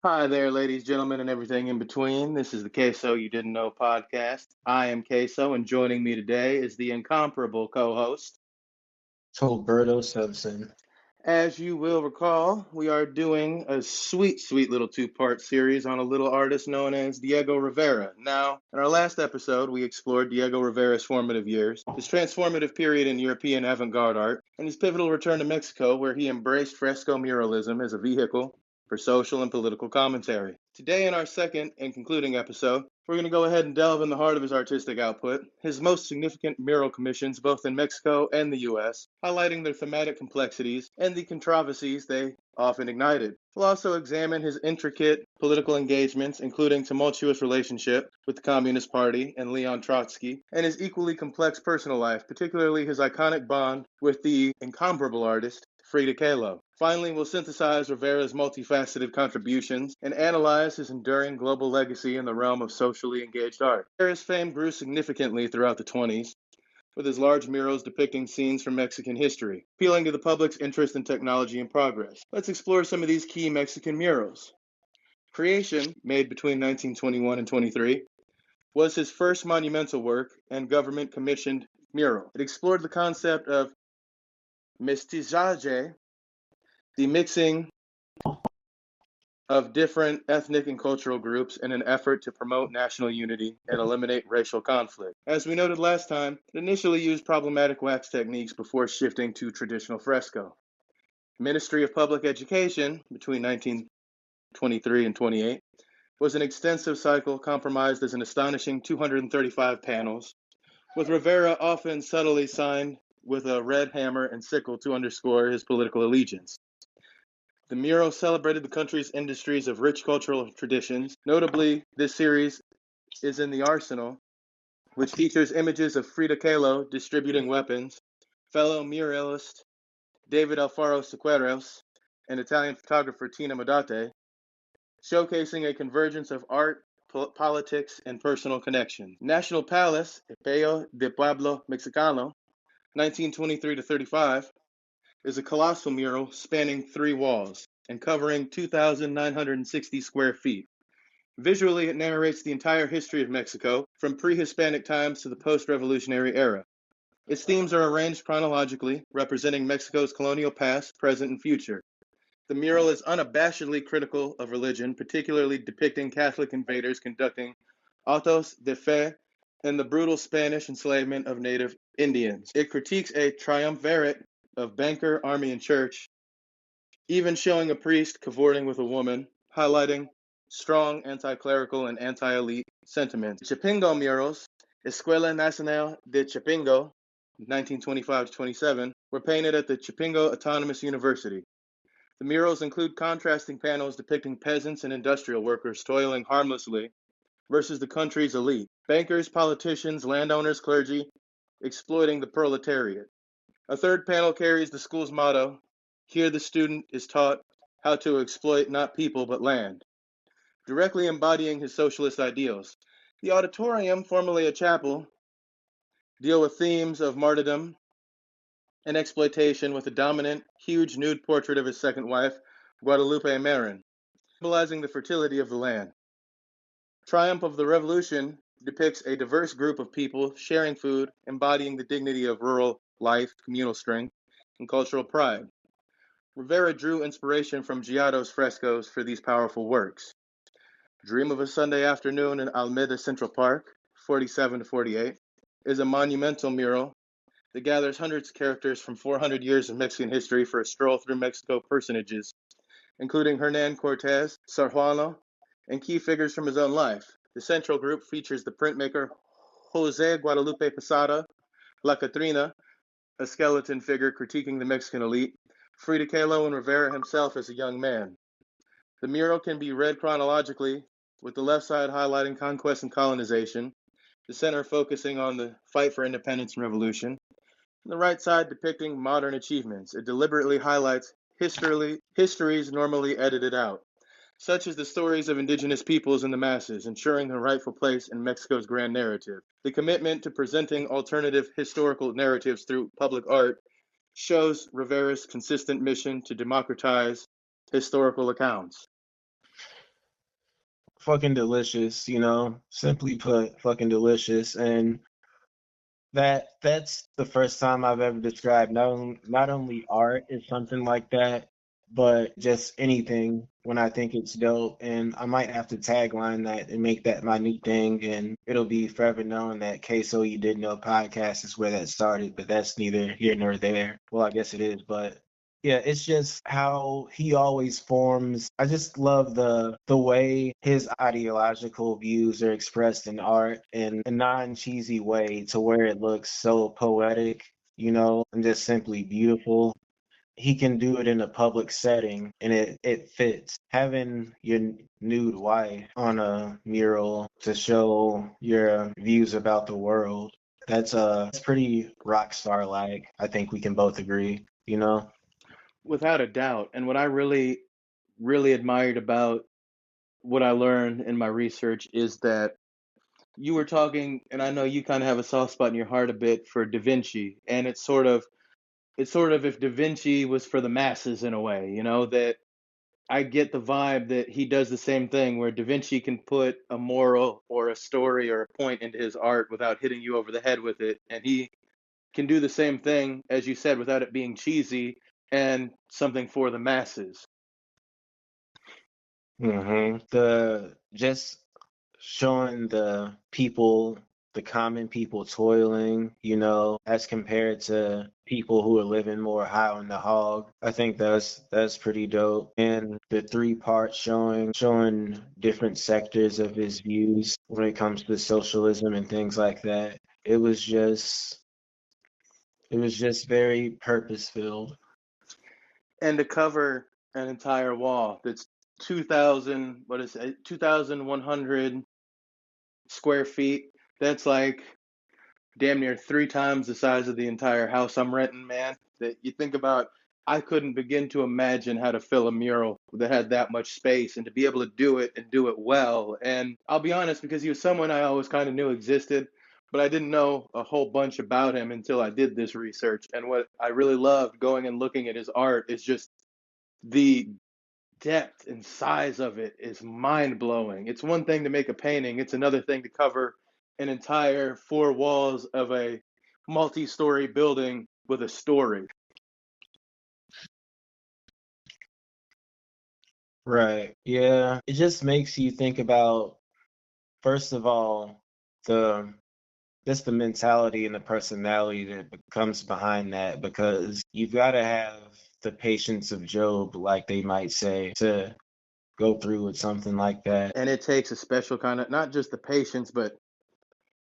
Hi there, ladies, gentlemen, and everything in between. This is the Queso You Didn't Know podcast. I am Queso, and joining me today is the incomparable co host. Roberto Simpson. As you will recall, we are doing a sweet, sweet little two-part series on a little artist known as Diego Rivera. Now, in our last episode, we explored Diego Rivera's formative years, his transformative period in European avant-garde art, and his pivotal return to Mexico, where he embraced fresco muralism as a vehicle for social and political commentary. Today, in our second and concluding episode, we're going to go ahead and delve in the heart of his artistic output, his most significant mural commissions both in Mexico and the US, highlighting their thematic complexities and the controversies they often ignited. We'll also examine his intricate political engagements, including tumultuous relationship with the Communist Party and Leon Trotsky, and his equally complex personal life, particularly his iconic bond with the incomparable artist Frida Kahlo. Finally, we'll synthesize Rivera's multifaceted contributions and analyze his enduring global legacy in the realm of socially engaged art. Rivera's fame grew significantly throughout the 20s, with his large murals depicting scenes from Mexican history, appealing to the public's interest in technology and progress. Let's explore some of these key Mexican murals. Creation, made between 1921 and 23, was his first monumental work and government-commissioned mural. It explored the concept of mestizaje, the mixing of different ethnic and cultural groups in an effort to promote national unity and eliminate racial conflict. As we noted last time, it initially used problematic wax techniques before shifting to traditional fresco. Ministry of Public Education, between 1923 and 28, was an extensive cycle comprised as an astonishing 235 panels, with Rivera often subtly signed with a red hammer and sickle to underscore his political allegiance. The mural celebrated the country's industries of rich cultural traditions. Notably, this series is in the Arsenal, which features images of Frida Kahlo distributing weapons, fellow muralist David Alfaro Siqueiros, and Italian photographer Tina Modate, showcasing a convergence of art, politics, and personal connections. National Palace, Epeo de Pueblo Mexicano, 1923 to 35, is a colossal mural spanning 3 walls and covering 2,960 square feet. Visually, it narrates the entire history of Mexico, from pre-Hispanic times to the post-revolutionary era. Its themes are arranged chronologically, representing Mexico's colonial past, present, and future. The mural is unabashedly critical of religion, particularly depicting Catholic invaders conducting autos de fe and the brutal Spanish enslavement of native Indians. It critiques a triumvirate of banker, army, and church, even showing a priest cavorting with a woman, highlighting strong anti-clerical and anti-elite sentiments. Chapingo murals, Escuela Nacional de Chapingo, 1925 to 27, were painted at the Chapingo Autonomous University. The murals include contrasting panels depicting peasants and industrial workers toiling harmlessly versus the country's elite, bankers, politicians, landowners, clergy, exploiting the proletariat. A third panel carries the school's motto, "Here the student is taught how to exploit not people but land," directly embodying his socialist ideals. The auditorium, formerly a chapel, deal with themes of martyrdom and exploitation with a dominant, huge nude portrait of his second wife, Guadalupe Marin, symbolizing the fertility of the land. Triumph of the Revolution depicts a diverse group of people sharing food, embodying the dignity of rural life, communal strength, and cultural pride. Rivera drew inspiration from Giotto's frescoes for these powerful works. Dream of a Sunday Afternoon in Alameda Central Park, 47 to 48, is a monumental mural that gathers hundreds of characters from 400 years of Mexican history for a stroll through Mexico personages, including Hernan Cortez, Sor Juana, and key figures from his own life. The central group features the printmaker Jose Guadalupe Posada, La Catrina, a skeleton figure critiquing the Mexican elite, Frida Kahlo, and Rivera himself as a young man. The mural can be read chronologically, with the left side highlighting conquest and colonization, the center focusing on the fight for independence and revolution, and the right side depicting modern achievements. It deliberately highlights histories normally edited out, such as the stories of indigenous peoples and the masses, ensuring their rightful place in Mexico's grand narrative. The commitment to presenting alternative historical narratives through public art shows Rivera's consistent mission to democratize historical accounts. fucking delicious, you know, simply put, fucking delicious. And that's the first time I've ever described not only art as something like that, but just anything when I think it's dope. And I might have to tagline that and make that my new thing, and it'll be forever known that Queso You Didn't Know podcast is where that started, but that's neither here nor there. Well, I guess it is, but yeah, it's just how he always forms. I just love the way his ideological views are expressed in art in a non-cheesy way to where it looks so poetic, you know, and just simply beautiful. He can do it in a public setting and it fits. Having your nude wife on a mural to show your views about the world, that's pretty rock star like. I think we can both agree, you know? Without a doubt. And what I really, really admired about what I learned in my research is that you were talking, and I know you kind of have a soft spot in your heart a bit for Da Vinci, and it's sort of if Da Vinci was for the masses in a way, that I get the vibe that he does the same thing where Da Vinci can put a moral or a story or a point into his art without hitting you over the head with it, and he can do the same thing as you said without it being cheesy and something for the masses. The just showing the people, the common people toiling, you know, as compared to people who are living more high on the hog. I think that's pretty dope. And the three parts showing different sectors of his views when it comes to socialism and things like that. It was just it was just very purpose filled. And to cover an entire wall that's 2,000, what is it, 2,100 square feet, that's like damn near three times the size of the entire house I'm renting, man. That you think about, I couldn't begin to imagine how to fill a mural that had that much space and to be able to do it and do it well. And I'll be honest, because he was someone I always kind of knew existed, but I didn't know a whole bunch about him until I did this research. And what I really loved going and looking at his art is just the depth and size of it is mind blowing. It's one thing to make a painting, it's another thing to cover an entire four walls of a multi story building with a story. Right. Yeah. It just makes you think about, first of all, the just the mentality and the personality that comes behind that, because you've got to have the patience of Job, like they might say, to go through with something like that. And it takes a special kind of, not just the patience, but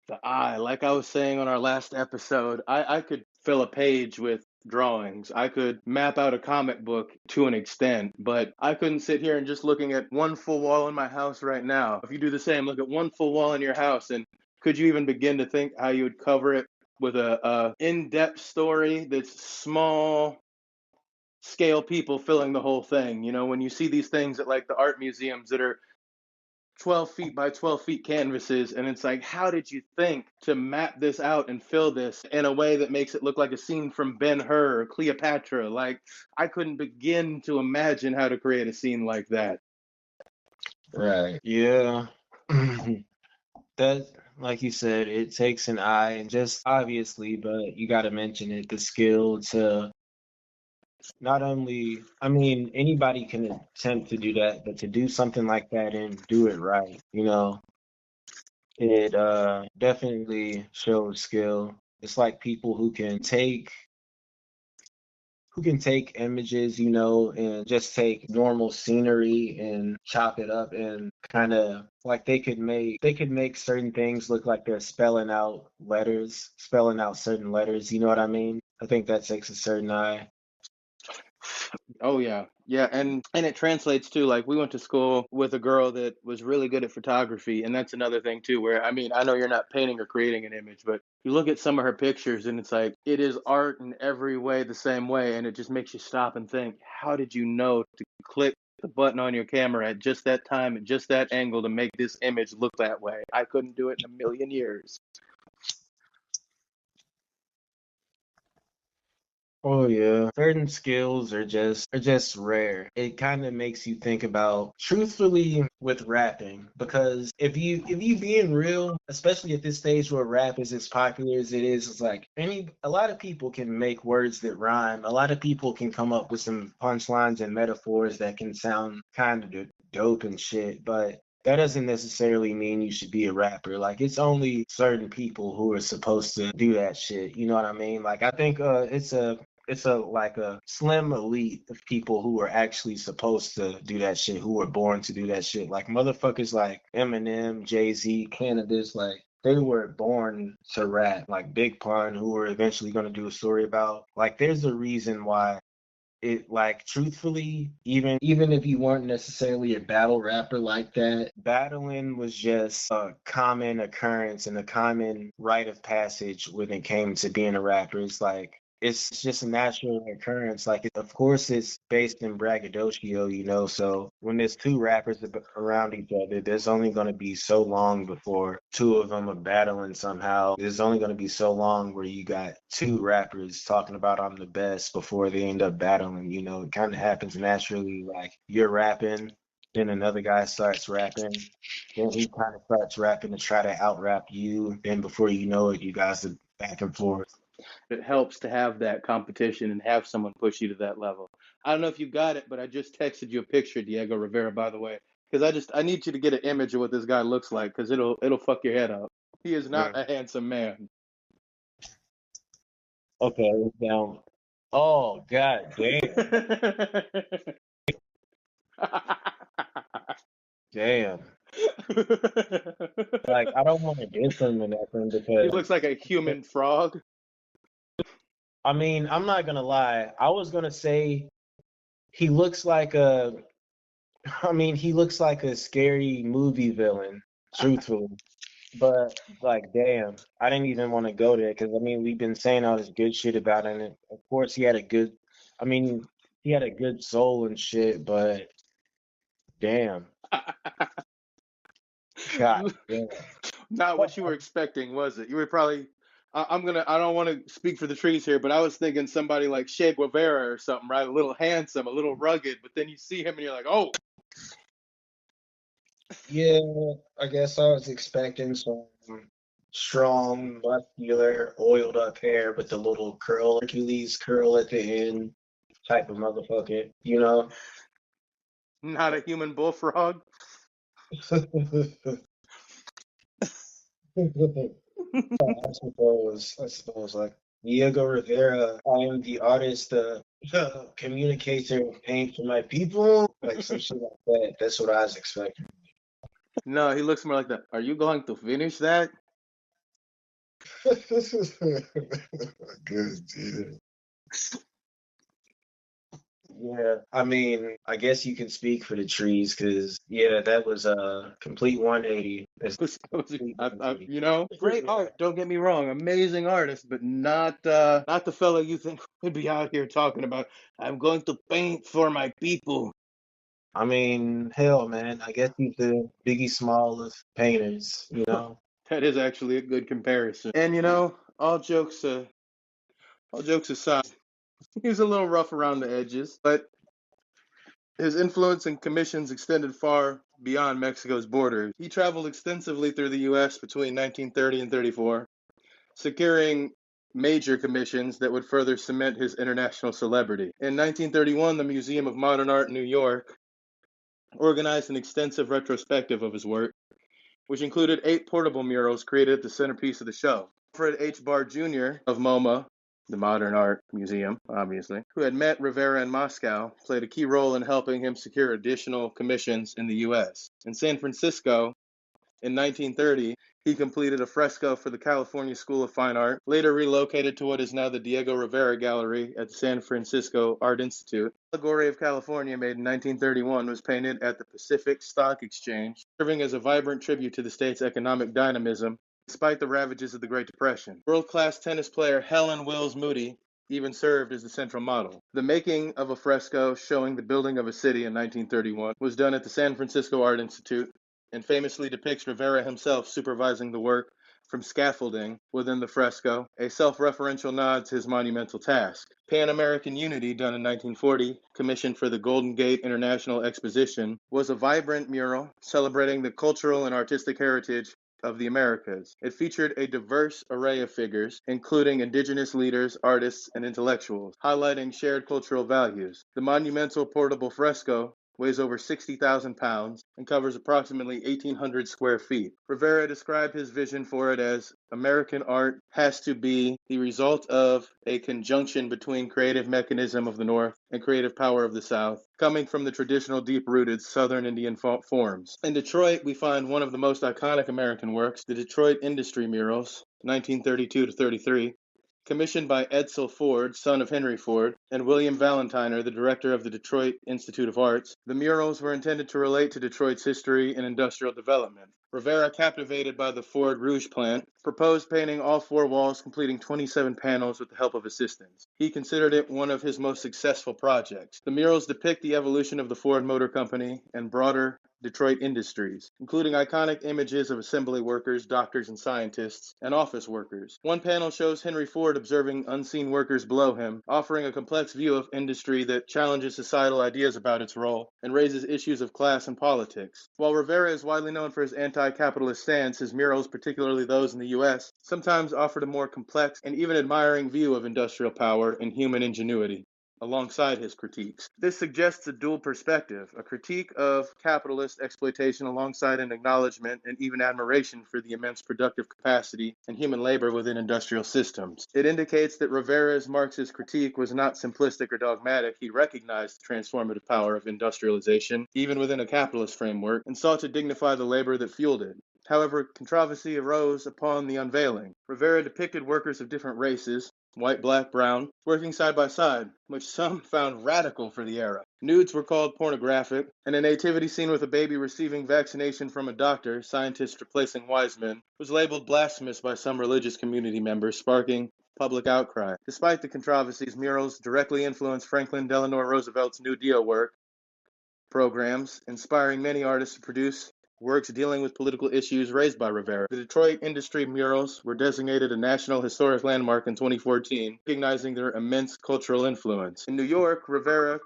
the eye. Like I was saying on our last episode, I could fill a page with drawings. I could map out a comic book to an extent, but I couldn't sit here and just looking at one full wall in my house right now. If you do the same, look at one full wall in your house, and could you even begin to think how you would cover it with a in-depth story that's small scale people filling the whole thing? When you see these things at like the art museums that are 12 feet by 12 feet canvases, and it's like, how did you think to map this out and fill this in a way that makes it look like a scene from Ben-Hur or Cleopatra? Like, I couldn't begin to imagine how to create a scene like that. Right. Yeah. That, like you said, it takes an eye and just obviously, but you got to mention it, the skill to not only, I mean, anybody can attempt to do that, but to do something like that and do it right, you know, it definitely shows skill. It's like people who can take images, you know, and just take normal scenery and chop it up and kind of like they could make certain things look like they're spelling out certain letters, you know what I mean? I think that takes a certain eye. Oh yeah. Yeah, and it translates too. Like we went to school with a girl that was really good at photography, and that's another thing too where I mean, I know you're not painting or creating an image, but you look at some of her pictures and it's like it is art in every way the same way, and it just makes you stop and think, how did you know to click the button on your camera at just that time at just that angle to make this image look that way? I couldn't do it in a million years. Oh yeah, certain skills are just rare. It kind of makes you think about truthfully with rapping because if you being real, especially at this stage where rap is as popular as it is, it's like a lot of people can make words that rhyme. A lot of people can come up with some punchlines and metaphors that can sound kind of dope and shit, but that doesn't necessarily mean you should be a rapper. Like it's only certain people who are supposed to do that shit. You know what I mean? Like I think it's a like a slim elite of people who are actually supposed to do that shit, who were born to do that shit. Like motherfuckers like Eminem, Jay-Z, Cannabis, like they were born to rap. Like Big Pun, who we're eventually gonna do a story about. Like there's a reason why it like truthfully, even if you weren't necessarily a battle rapper like that, battling was just a common occurrence and a common rite of passage when it came to being a rapper. It's like it's just a natural occurrence. Like, of course, it's based in braggadocio, you know. So when there's two rappers around each other, there's only going to be so long before two of them are battling somehow. There's only going to be so long where you got two rappers talking about I'm the best before they end up battling. You know, it kind of happens naturally. Like you're rapping, then another guy starts rapping. Then he kind of starts rapping to try to out rap you. Then before you know it, you guys are back and forth. It helps to have that competition and have someone push you to that level. I don't know if you got it, but I just texted you a picture, Diego Rivera, by the way, because I need you to get an image of what this guy looks like, because it'll fuck your head up. He is not Yeah. a handsome man. Okay, now. Oh, god damn. Damn. Like, I don't want to diss him or nothing He because, looks like a human frog. I mean, I'm not gonna lie. I was gonna say he looks like a, I mean, he looks like a scary movie villain, truthfully. But, like, damn, I didn't even want to go there because, I mean, we've been saying all this good shit about him. And of course, I mean, he had a good soul and shit, but damn, god damn. Not what you were expecting, was it? You were probably. I don't want to speak for the trees here, but I was thinking somebody like Che Guevara or something, right? A little handsome, a little rugged, but then you see him and you're like, oh, Yeah, I guess I was expecting some strong, muscular, oiled up hair with the little curl, Hercules curl at the end type of motherfucker, you know? not a human bullfrog. I suppose, like Diego Rivera, I am the artist, communicator, and paint for my people, like some shit like that. That's what I was expecting. No, he looks more like that. Are you going to finish that? Good, dude. Yeah, I mean, I guess you can speak for the trees because, yeah, that was a complete 180. It's complete 180. Great art. Don't get me wrong, amazing artist, but not the fellow you think would be out here talking about. I'm going to paint for my people. I mean, hell, man, I guess he's the Biggie Small of painters, you know? That is actually a good comparison. And all jokes aside, he was a little rough around the edges, but his influence and commissions extended far beyond Mexico's borders. He traveled extensively through the U.S. between 1930 and 34, securing major commissions that would further cement his international celebrity. In 1931, the Museum of Modern Art in New York organized an extensive retrospective of his work, which included 8 portable murals created at the centerpiece of the show. Alfred H. Barr Jr. of MoMA, the Modern Art Museum, obviously, who had met Rivera in Moscow, played a key role in helping him secure additional commissions in the U.S. In San Francisco, in 1930, he completed a fresco for the California School of Fine Art, later relocated to what is now the Diego Rivera Gallery at the San Francisco Art Institute. The Allegory of California, made in 1931, was painted at the Pacific Stock Exchange, serving as a vibrant tribute to the state's economic dynamism despite the ravages of the Great Depression. World-class tennis player Helen Wills Moody even served as the central model. The making of a fresco showing the building of a city in 1931 was done at the San Francisco Art Institute and famously depicts Rivera himself supervising the work from scaffolding within the fresco, a self-referential nod to his monumental task. Pan-American Unity, done in 1940, commissioned for the Golden Gate International Exposition, was a vibrant mural celebrating the cultural and artistic heritage of the Americas. It featured a diverse array of figures, including indigenous leaders, artists, and intellectuals, highlighting shared cultural values. The monumental portable fresco weighs over 60,000 pounds, and covers approximately 1,800 square feet. Rivera described his vision for it as American art has to be the result of a conjunction between creative mechanism of the North and creative power of the South, coming from the traditional deep-rooted Southern Indian forms. In Detroit, we find one of the most iconic American works, the Detroit Industry Murals, 1932 to 33, commissioned by Edsel Ford, son of Henry Ford, and William Valentiner, the director of the Detroit Institute of Arts. The murals were intended to relate to Detroit's history and industrial development. Rivera, captivated by the Ford Rouge plant, proposed painting all four walls, completing 27 panels with the help of assistants. He considered it one of his most successful projects. The murals depict the evolution of the Ford Motor Company and broader Detroit industries, including iconic images of assembly workers, doctors and scientists, and office workers. One panel shows Henry Ford observing unseen workers below him, offering a complex view of industry that challenges societal ideas about its role and raises issues of class and politics. While Rivera is widely known for his anti-capitalist stance, his murals, particularly those in the U.S., sometimes offered a more complex and even admiring view of industrial power and human ingenuity alongside his critiques. This suggests a dual perspective, a critique of capitalist exploitation alongside an acknowledgement and even admiration for the immense productive capacity and human labor within industrial systems. It indicates that Rivera's Marxist critique was not simplistic or dogmatic. He recognized the transformative power of industrialization, even within a capitalist framework, and sought to dignify the labor that fueled it. However, controversy arose upon the unveiling. Rivera depicted workers of different races, white, black, brown, working side by side, which some found radical for the era. Nudes were called pornographic, and a nativity scene with a baby receiving vaccination from a doctor, scientists replacing wise men, was labeled blasphemous by some religious community members, sparking public outcry. Despite the controversies, murals directly influenced Franklin Delano Roosevelt's New Deal work programs, inspiring many artists to produce works dealing with political issues raised by Rivera. The Detroit Industry Murals were designated a National Historic Landmark in 2014, recognizing their immense cultural influence. In New York, Rivera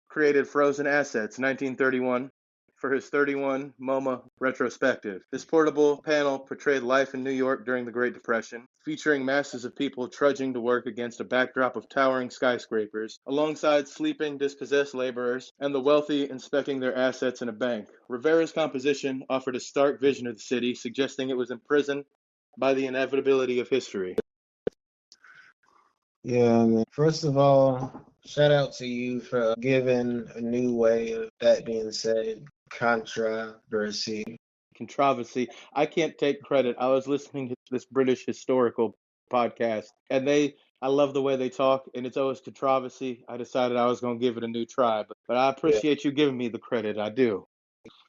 created Frozen Assets, 1931, for his 31 MoMA retrospective. This portable panel portrayed life in New York during the Great Depression, featuring masses of people trudging to work against a backdrop of towering skyscrapers, alongside sleeping, dispossessed laborers, and the wealthy inspecting their assets in a bank. Rivera's composition offered a stark vision of the city, suggesting it was imprisoned by the inevitability of history. Yeah, man. First of all, shout out to you for giving a new way of that being said. Controversy. Controversy. I can't take credit. I was listening to this British historical podcast, and I love the way they talk, and it's always controversy. I decided I was going to give it a new try, but I Yeah, appreciate you giving me the credit. I do.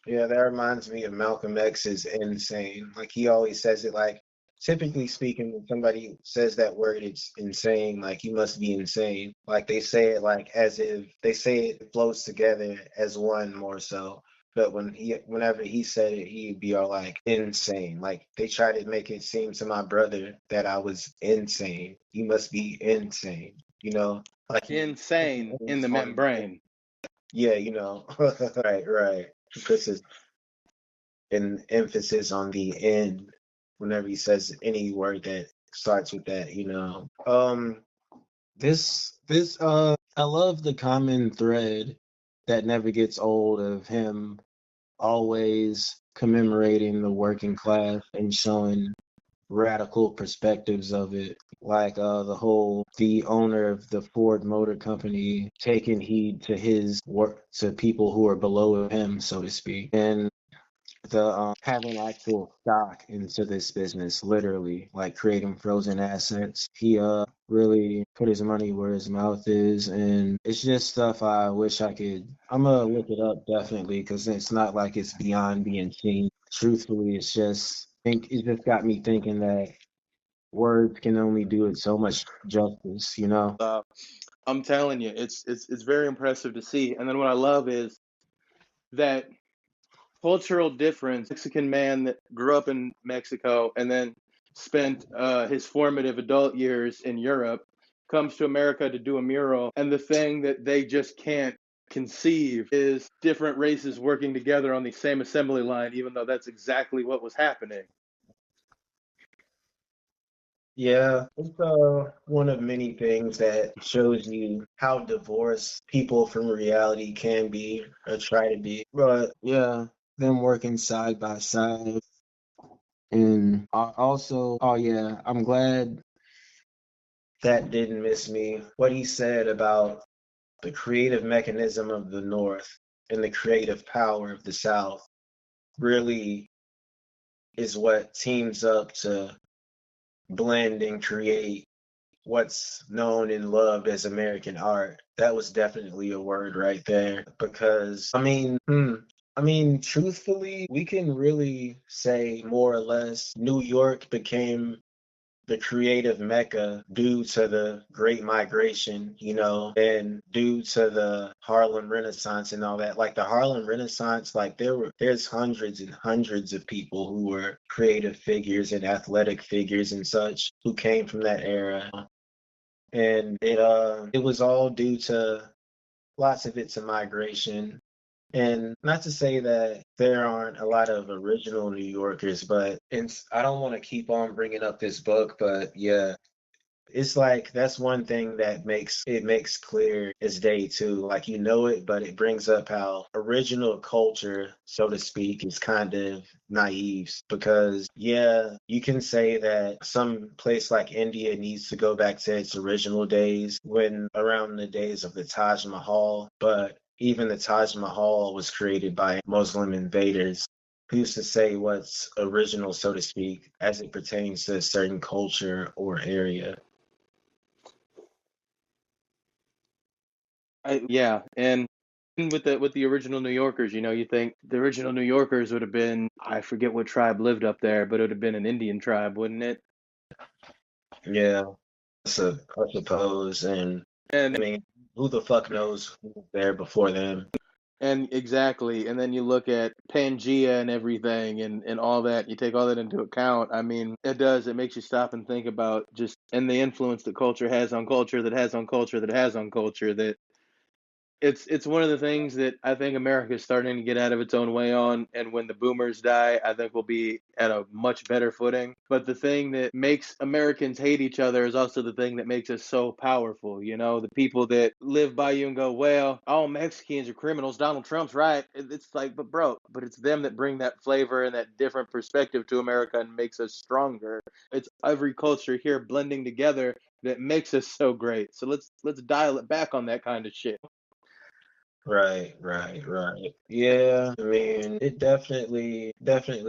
yeah, that reminds me of Malcolm X's insane. Like he always says it like typically speaking, when somebody says that word, it's insane, like you must be insane. Like they say it like as if they say it flows together as one more so. But whenever he said it, he'd be all like insane. Like they try to make it seem to my brother that I was insane. You must be insane, you know? Like he Insane in the membrane. yeah, right, right. Puts an emphasis on the end whenever he says any word that starts with that. This I love the common thread that never gets old of him always commemorating the working class and showing radical perspectives of it. Like the owner of the Ford Motor Company taking heed to his work to people who are below him, so to speak. And the having actual stock into this business, literally, like creating frozen assets. He really put his money where his mouth is, and it's just stuff I wish I could. I'm gonna look it up definitely because it's not like it's beyond being seen. Truthfully, it just got me thinking that words can only do it so much justice. I'm telling you, it's very impressive to see. And then what I love is that cultural difference. Mexican man that grew up in Mexico and then spent his formative adult years in Europe, comes to America to do a mural, and the thing that they just can't conceive is different races working together on the same assembly line, even though that's exactly what was happening. Yeah, it's one of many things that shows you how divorced people from reality can be or try to be. But yeah, them working side by side. And also, oh yeah, I'm glad that didn't miss me. What he said about the creative mechanism of the North and the creative power of the South really is what teams up to blend and create what's known and loved as American art. That was definitely a word right there. Because truthfully, we can really say more or less New York became the creative mecca due to the Great Migration, and due to the Harlem Renaissance and all that. Like the Harlem Renaissance, like there's hundreds and hundreds of people who were creative figures and athletic figures and such who came from that era. And it was all due to lots of it to migration. And not to say that there aren't a lot of original New Yorkers, but I don't want to keep on bringing up this book, but yeah, it's like that's one thing that makes clear as day too. Like it, but it brings up how original culture, so to speak, is kind of naive because yeah, you can say that some place like India needs to go back to its original days when around the days of the Taj Mahal, but even the Taj Mahal was created by Muslim invaders. Who's to say what's original, so to speak, as it pertains to a certain culture or area? Yeah, and with the original New Yorkers, you think the original New Yorkers would have been, I forget what tribe lived up there, but it would have been an Indian tribe, wouldn't it? Yeah, I suppose. And I And mean, who the fuck knows who was there before them? and exactly, and then you look at Pangea and everything and all that, you take all that into account. I mean, it makes you stop and think about just and the influence that culture has on culture that has on culture that has on culture that it's one of the things that I think America is starting to get out of its own way on, and when the boomers die, I think we'll be at a much better footing. But the thing that makes Americans hate each other is also the thing that makes us so powerful. The people that live by you and go, "Well, all Mexicans are criminals. Donald Trump's right." It's like, but bro, but it's them that bring that flavor and that different perspective to America and makes us stronger. It's every culture here blending together that makes us so great. So let's dial it back on that kind of shit. Right, right, right. Yeah, I mean, it definitely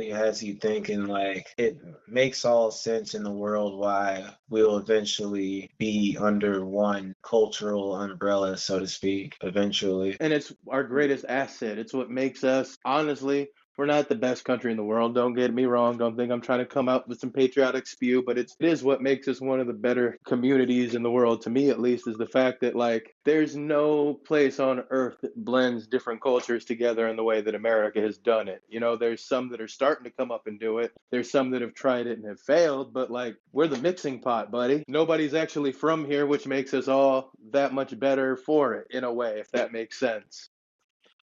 has you thinking like it makes all sense in the world why we'll eventually be under one cultural umbrella, so to speak, eventually. And it's our greatest asset. It's what makes us, honestly, we're not the best country in the world. Don't get me wrong. Don't think I'm trying to come out with some patriotic spew, but it is what makes us one of the better communities in the world, to me at least, is the fact that, like, there's no place on earth that blends different cultures together in the way that America has done it. There's some that are starting to come up and do it. There's some that have tried it and have failed, but, like, we're the mixing pot, buddy. Nobody's actually from here, which makes us all that much better for it, in a way, if that makes sense.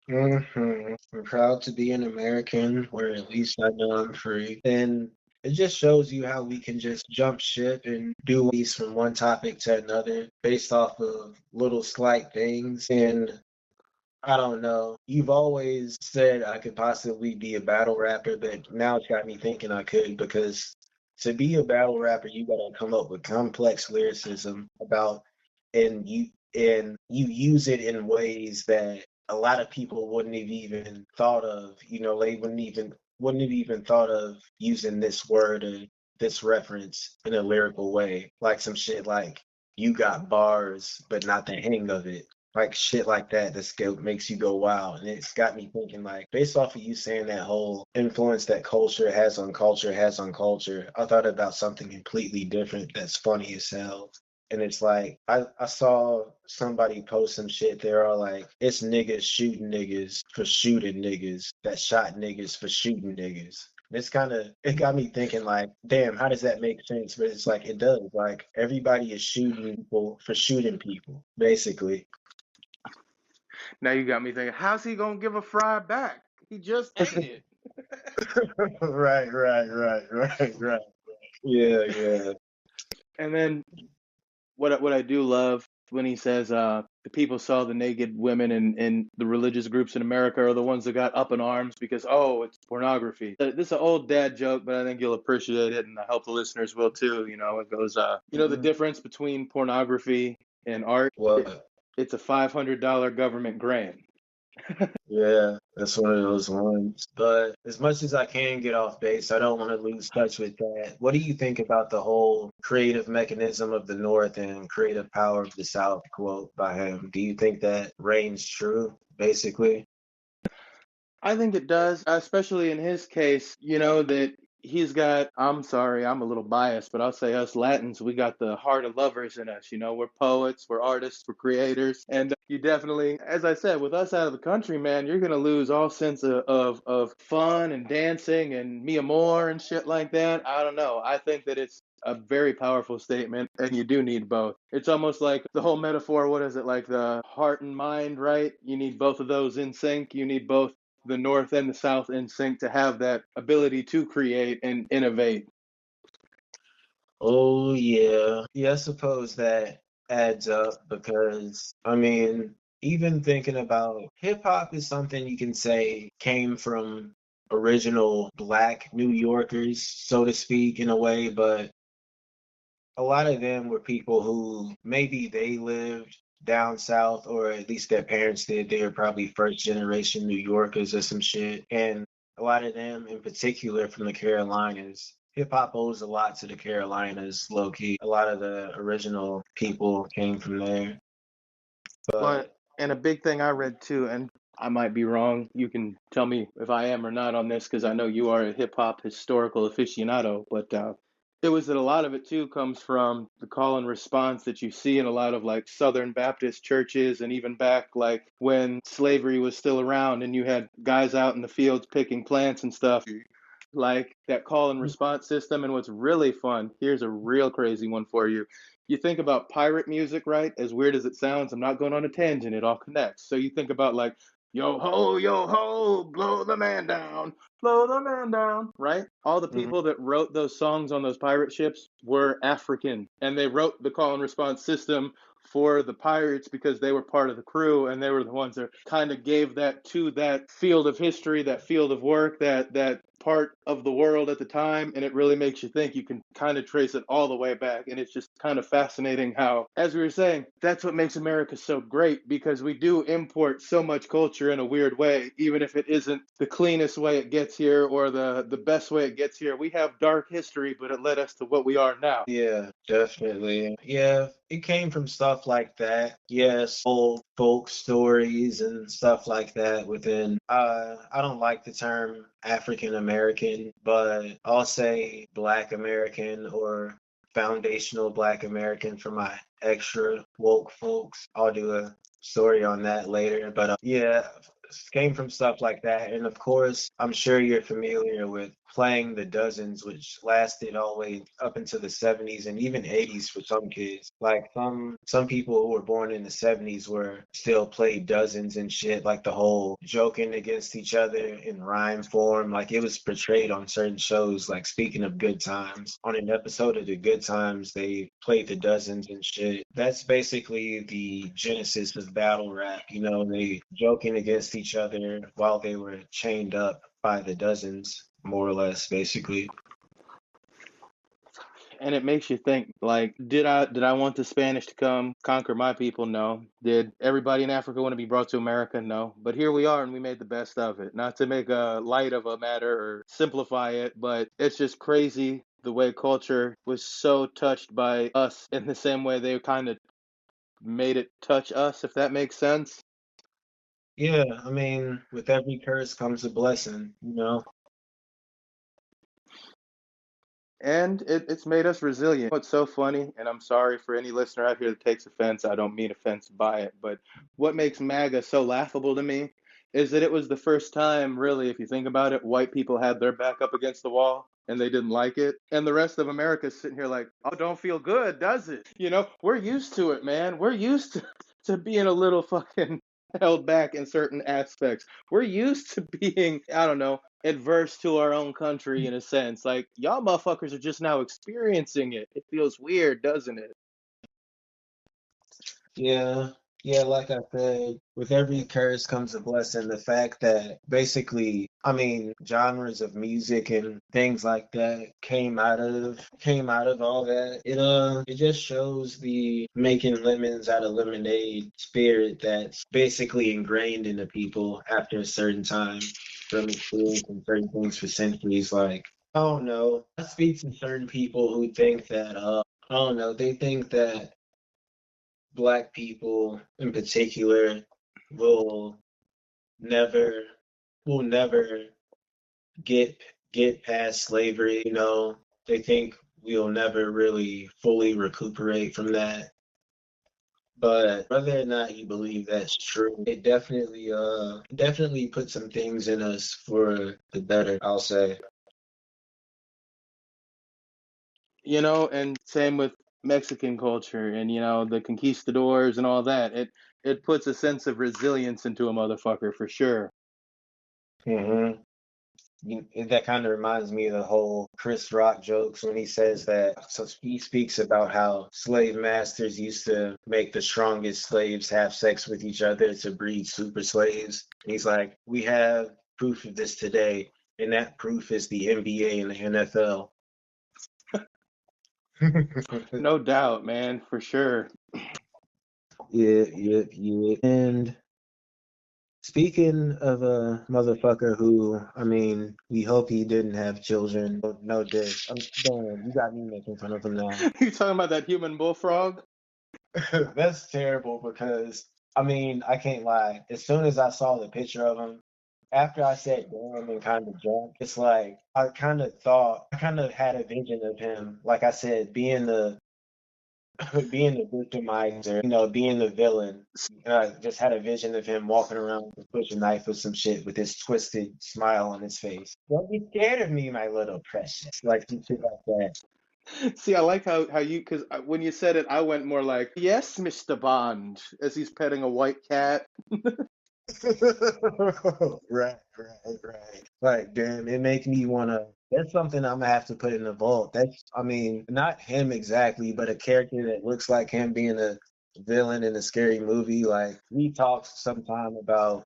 I'm proud to be an American, where at least I know I'm free. And it just shows you how we can just jump ship and do these from one topic to another based off of little slight things. And I don't know. You've always said I could possibly be a battle rapper, but now it's got me thinking I could because to be a battle rapper, you gotta come up with complex lyricism about and you use it in ways that a lot of people wouldn't have even thought of. They wouldn't have even thought of using this word or this reference in a lyrical way. Like some shit like you got bars, but not the hang of it, like shit like that makes you go wow. And it's got me thinking, like, based off of you saying that whole influence that culture has on culture, I thought about something completely different that's funny as hell. And it's like I saw somebody post some shit. They're all like, it's niggas shooting niggas for shooting niggas that shot niggas for shooting niggas. It got me thinking like, damn, how does that make sense? But it's like it does. Like everybody is shooting people for shooting people, basically. Now you got me thinking, how's he gonna give a fry back? He just ate it. Right. Yeah, yeah. And then what I do love when he says the people saw the naked women and the religious groups in America are the ones that got up in arms because it's pornography. This is an old dad joke, but I think you'll appreciate it, and I hope the listeners will too. It goes, the Mhm. difference between pornography and art. What? It's a $500 government grant. Yeah, that's one of those ones. But as much as I can get off base, I don't want to lose touch with that. What do you think about the whole creative mechanism of the North and creative power of the South quote by him? Do you think that reigns true, basically? I think it does, especially in his case, that he's got, I'm sorry, I'm a little biased, but I'll say us Latins, we got the heart of lovers in us. We're poets, we're artists, we're creators. And you definitely, as I said, with us out of the country, man, you're going to lose all sense of fun and dancing and mi amor and shit like that. I don't know. I think that it's a very powerful statement, and you do need both. It's almost like the whole metaphor, what is it, like the heart and mind, right? You need both of those in sync. You need both the North and the South in sync to have that ability to create and innovate. Oh, yeah. Yeah, I suppose that adds up because, I mean, even thinking about hip hop is something you can say came from original black New Yorkers, so to speak, in a way, but a lot of them were people who maybe they lived down south, or at least their parents did. They were probably first generation New Yorkers or some shit. And a lot of them, in particular from the Carolinas, hip hop owes a lot to the Carolinas, low key. A lot of the original people came from there. Well, But and a big thing I read too, and I might be wrong. You can tell me if I am or not on this because I know you are a hip hop historical aficionado. But it was that a lot of it too comes from the call and response that you see in a lot of like Southern Baptist churches, and even back like when slavery was still around and you had guys out in the fields picking plants and stuff. Like that call and response system. And what's really fun, here's a real crazy one for you. You think about pirate music, right? As weird as it sounds, I'm not going on a tangent, it all connects. So you think about like, yo ho, blow the man down, blow the man down, right? All the mhm. people that wrote those songs on those pirate ships were African, and they wrote the call and response system for the pirates because they were part of the crew, and they were the ones that kind of gave that to that field of history, that field of work, that part of the world at the time. And it really makes you think. You can kind of trace it all the way back, and it's just kind of fascinating how, as we were saying, that's what makes America so great, because we do import so much culture in a weird way, even if it isn't the cleanest way it gets here or the best way it gets here. We have dark history, but it led us to what we are now. Yeah, definitely. Yeah, it came from stuff like that. Yes, old folk stories and stuff like that within I don't like the term African American, but I'll say Black American or foundational Black American for my extra woke folks. I'll do a story on that later, but yeah, came from stuff like that. And of course, I'm sure you're familiar with playing the dozens, which lasted all the way up into the 70s and even 80s for some kids. Like some people who were born in the 70s were still played dozens and shit, like the whole joking against each other in rhyme form. Like it was portrayed on certain shows, like speaking of Good Times. On an episode of the Good Times, they played the dozens and shit. That's basically the genesis of battle rap. They joking against each other while they were chained up by the dozens, more or less, basically. And it makes you think, like, did I want the Spanish to come conquer my people? No. Did everybody in Africa want to be brought to America? No. But here we are, and we made the best of it. Not to make a light of a matter or simplify it, but it's just crazy the way culture was so touched by us in the same way they kind of made it touch us, if that makes sense. Yeah, I mean, with every curse comes a blessing. And it's made us resilient. What's so funny, and I'm sorry for any listener out here that takes offense, I don't mean offense by it, but what makes MAGA so laughable to me is that it was the first time, really, if you think about it, white people had their back up against the wall and they didn't like it. And the rest of America's sitting here like, oh, don't feel good, does it? We're used to it, man. We're used to being a little fucking held back in certain aspects. We're used to being, I don't know, adverse to our own country in a sense. Like, y'all motherfuckers are just now experiencing it. It feels weird, doesn't it? Yeah, yeah, like I said, with every curse comes a blessing. The fact that basically, I mean, genres of music and things like that came out of all that. It just shows the making lemons out of lemonade spirit that's basically ingrained into people after a certain time from experiencing certain things for centuries. Like, I don't know. I speak to certain people who think that I don't know, they think that black people in particular will never will never get get past slavery, They think we'll never really fully recuperate from that. But whether or not you believe that's true, it definitely put some things in us for the better, I'll say. And same with Mexican culture and the conquistadors and all that. It puts a sense of resilience into a motherfucker for sure. hmm That kind of reminds me of the whole Chris Rock jokes when he says that. So he speaks about how slave masters used to make the strongest slaves have sex with each other to breed super slaves. And he's like, we have proof of this today, and that proof is the NBA and the NFL. No doubt, man, for sure. Yeah, yeah, yeah. And speaking of a motherfucker who, I mean, we hope he didn't have children. No diss. Damn, you got me making fun of him now. You talking about that human bullfrog? That's terrible because, I mean, I can't lie. As soon as I saw the picture of him, after I sat down and kind of jumped, it's like I kind of had a vision of him, like I said, being the being the victimizer, being the villain. I just had a vision of him walking around with a butcher knife or some shit with this twisted smile on his face. Don't be scared of me, my little precious. Like some shit like that. See, I like how you, because when you said it, I went more like, yes, Mr. Bond, as he's petting a white cat. Right, right, right. Like, damn, it makes me wanna. That's something I'm gonna have to put in the vault. I mean, not him exactly, but a character that looks like him being a villain in a scary movie. Like, we talked sometime about,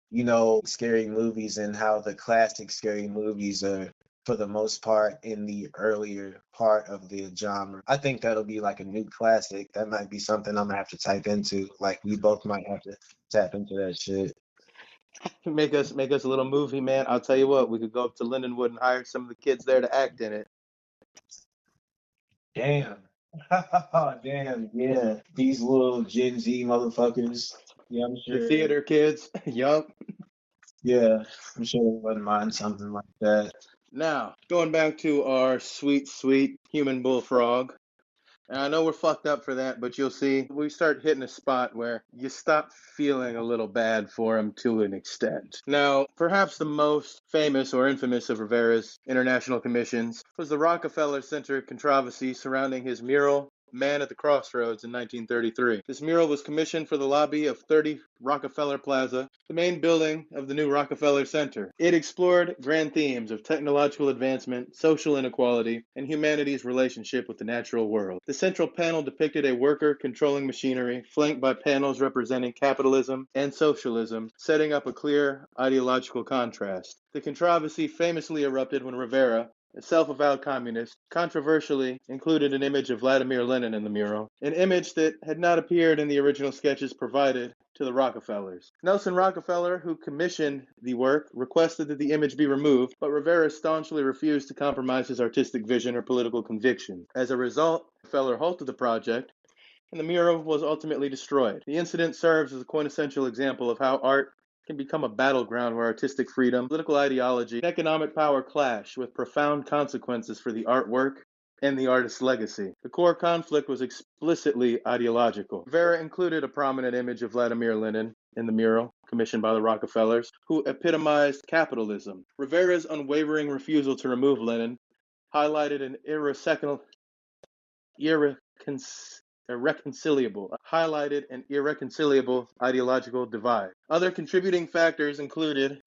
scary movies and how the classic scary movies are, for the most part, in the earlier part of the genre. I think that'll be like a new classic. That might be something I'm gonna have to type into. Like, we both might have to tap into that shit. Make us a little movie, man. I'll tell you what, we could go up to Lindenwood and hire some of the kids there to act in it. Damn. Damn, yeah. These little Gen Z motherfuckers. Yeah, I'm The sure. theater kids, yup. Yeah, I'm sure they wouldn't mind something like that. Now, going back to our sweet, sweet human bullfrog. And I know we're fucked up for that, but you'll see we start hitting a spot where you stop feeling a little bad for him to an extent. Now, perhaps the most famous or infamous of Rivera's international commissions was the Rockefeller Center controversy surrounding his mural Man at the Crossroads in 1933. This mural was commissioned for the lobby of 30 Rockefeller Plaza, the main building of the new Rockefeller Center. It explored grand themes of technological advancement, social inequality, and humanity's relationship with the natural world. The central panel depicted a worker controlling machinery, flanked by panels representing capitalism and socialism, setting up a clear ideological contrast. The controversy famously erupted when Rivera, a self-avowed communist, controversially included an image of Vladimir Lenin in the mural, an image that had not appeared in the original sketches provided to the Rockefellers. Nelson Rockefeller, who commissioned the work, requested that the image be removed, but Rivera staunchly refused to compromise his artistic vision or political conviction. As a result, Rockefeller halted the project, and the mural was ultimately destroyed. The incident serves as a quintessential example of how art can become a battleground where artistic freedom, political ideology, and economic power clash with profound consequences for the artwork and the artist's legacy. The core conflict was explicitly ideological. Rivera included a prominent image of Vladimir Lenin in the mural commissioned by the Rockefellers, who epitomized capitalism. Rivera's unwavering refusal to remove Lenin highlighted an irreconcilable ideological divide. Other contributing factors included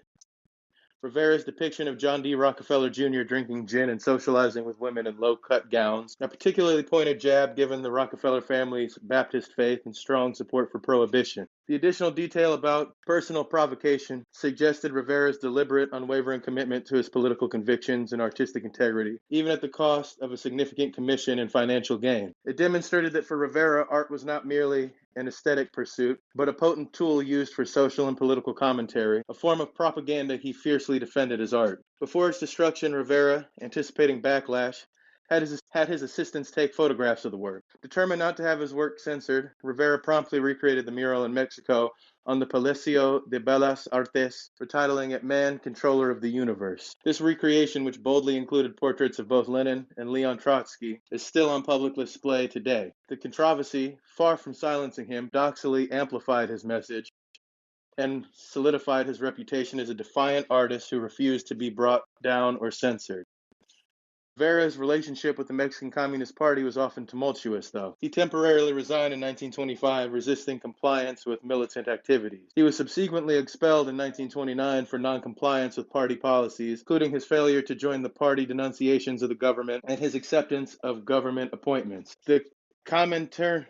Rivera's depiction of John D. Rockefeller Jr. drinking gin and socializing with women in low-cut gowns, a particularly pointed jab given the Rockefeller family's Baptist faith and strong support for prohibition. The additional detail about personal provocation suggested Rivera's deliberate, unwavering commitment to his political convictions and artistic integrity, even at the cost of a significant commission and financial gain. It demonstrated that for Rivera, art was not merely an aesthetic pursuit, but a potent tool used for social and political commentary, a form of propaganda he fiercely defended as art. Before its destruction, Rivera, anticipating backlash, had his assistants take photographs of the work. Determined not to have his work censored, Rivera promptly recreated the mural in Mexico on the Palacio de Bellas Artes, retitling it Man, Controller of the Universe. This recreation, which boldly included portraits of both Lenin and Leon Trotsky, is still on public display today. The controversy, far from silencing him, doxily amplified his message and solidified his reputation as a defiant artist who refused to be brought down or censored. Rivera's relationship with the Mexican Communist Party was often tumultuous, though. He temporarily resigned in 1925, resisting compliance with militant activities. He was subsequently expelled in 1929 for noncompliance with party policies, including his failure to join the party denunciations of the government and his acceptance of government appointments. The Comintern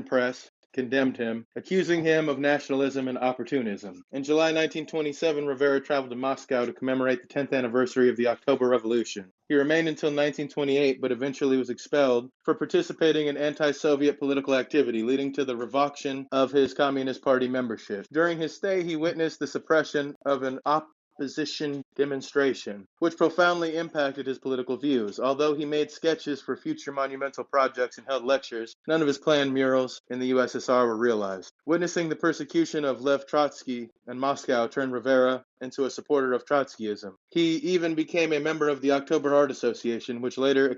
press condemned him, accusing him of nationalism and opportunism. In July 1927, Rivera traveled to Moscow to commemorate the 10th anniversary of the October Revolution. He remained until 1928, but eventually was expelled for participating in anti-Soviet political activity, leading to the revocation of his Communist Party membership. During his stay, he witnessed the suppression of an opposition demonstration, which profoundly impacted his political views. Although he made sketches for future monumental projects and held lectures, none of his planned murals in the USSR were realized. Witnessing the persecution of Lev Trotsky in Moscow turned Rivera into a supporter of Trotskyism. He even became a member of the October Art Association, which later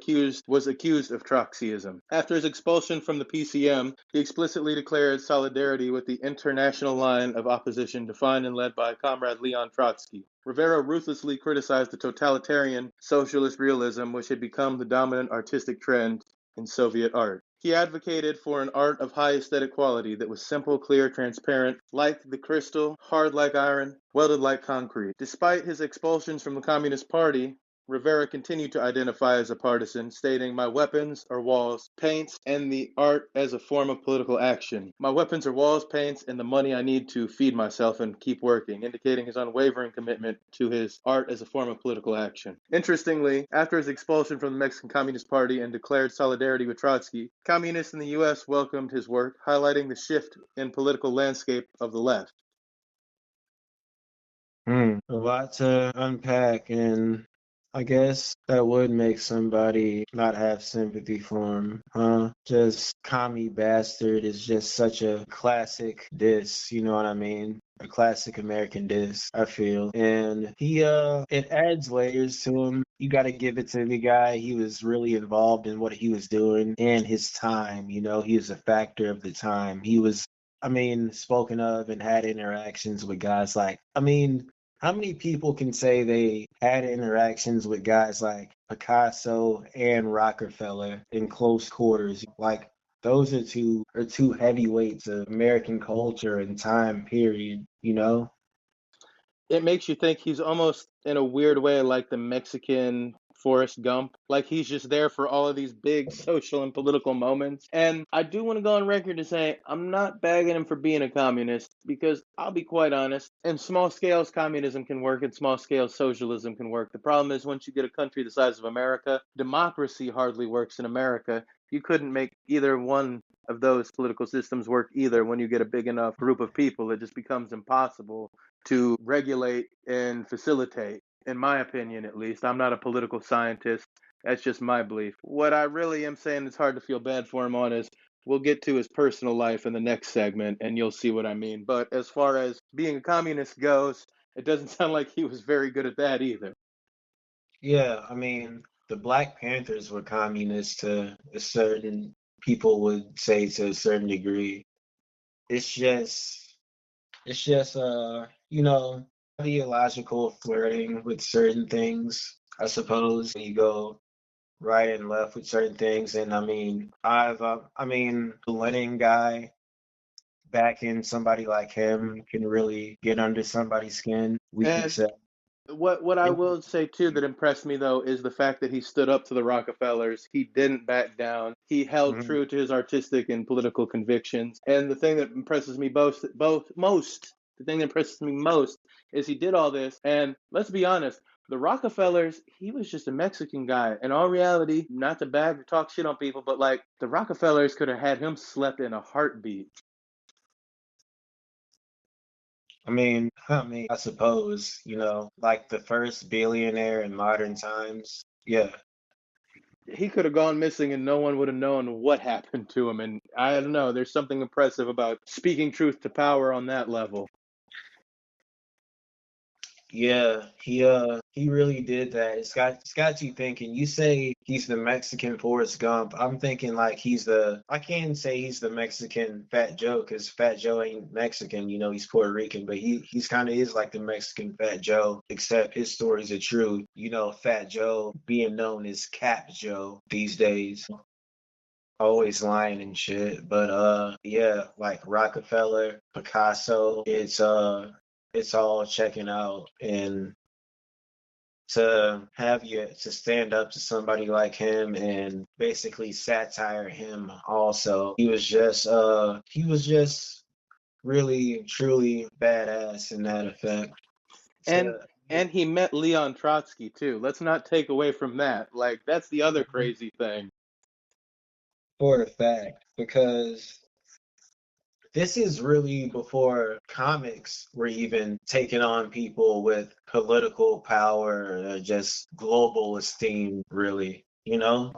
was accused of Trotskyism. After his expulsion from the PCM, he explicitly declared solidarity with the international line of opposition defined and led by Comrade Leon Trotsky. Rivera ruthlessly criticized the totalitarian socialist realism, which had become the dominant artistic trend in Soviet art. He advocated for an art of high aesthetic quality that was simple, clear, transparent, like the crystal, hard like iron, welded like concrete. Despite his expulsions from the Communist Party, Rivera continued to identify as a partisan, stating, "My weapons are walls, paints, and the art as a form of political action. My weapons are walls, paints, and the money I need to feed myself and keep working," indicating his unwavering commitment to his art as a form of political action. Interestingly, after his expulsion from the Mexican Communist Party and declared solidarity with Trotsky, communists in the U.S. welcomed his work, highlighting the shift in political landscape of the left. A lot to unpack, and I guess that would make somebody not have sympathy for him, huh? Just commie bastard is just such a classic diss, you know what I mean? A classic American diss, I feel. And it adds layers to him. You gotta give it to the guy. He was really involved in what he was doing and his time, you know, he was a factor of the time. He was, spoken of and had interactions with guys like, how many people can say they had interactions with guys like Picasso and Rockefeller in close quarters? Like those are two heavyweights of American culture and time period, you know? It makes you think he's almost in a weird way like the Mexican Forrest Gump. Like he's just there for all of these big social and political moments. And I do want to go on record to say I'm not bagging him for being a communist because I'll be quite honest, in small scales communism can work, in small scales socialism can work. The problem is once you get a country the size of America, democracy hardly works in America. You couldn't make either one of those political systems work either when you get a big enough group of people. It just becomes impossible to regulate and facilitate, in my opinion at least. I'm not a political scientist. That's just my belief. What I really am saying it's hard to feel bad for him on is we'll get to his personal life in the next segment and you'll see what I mean. But as far as being a communist goes, it doesn't sound like he was very good at that either. Yeah, the Black Panthers were communists to a certain people would say to a certain degree. It's just ideological flirting with certain things, I suppose. You go right and left with certain things, and the Lenin guy backing somebody like him can really get under somebody's skin. We could And say. what I will say too that impressed me though is the fact that he stood up to the Rockefellers. He didn't back down. He held Mhm. true to his artistic and political convictions. And the thing that impresses me the thing that impresses me most is he did all this. And let's be honest, the Rockefellers, he was just a Mexican guy. In all reality, not to bag or talk shit on people, but like the Rockefellers could have had him slept in a heartbeat. I suppose, like the first billionaire in modern times. Yeah, He could have gone missing and no one would have known what happened to him. And I don't know, there's something impressive about speaking truth to power on that level. yeah, he really did that. It's got you thinking. You say he's the Mexican Forrest Gump. I'm thinking like I can't say he's the Mexican Fat Joe because Fat Joe ain't Mexican, he's Puerto Rican, but he's kind of is like the Mexican Fat Joe, except his stories are true. Fat Joe being known as Cap Joe these days. Always lying and shit. But yeah, like Rockefeller, Picasso, it's all checking out. And to stand up to somebody like him and basically satire him also. He was just really truly badass in that effect. And To and he met Leon Trotsky too. Let's not take away from that. Like that's the other crazy thing. For a fact, because this is really before comics were even taking on people with political power, just global esteem, really, you know?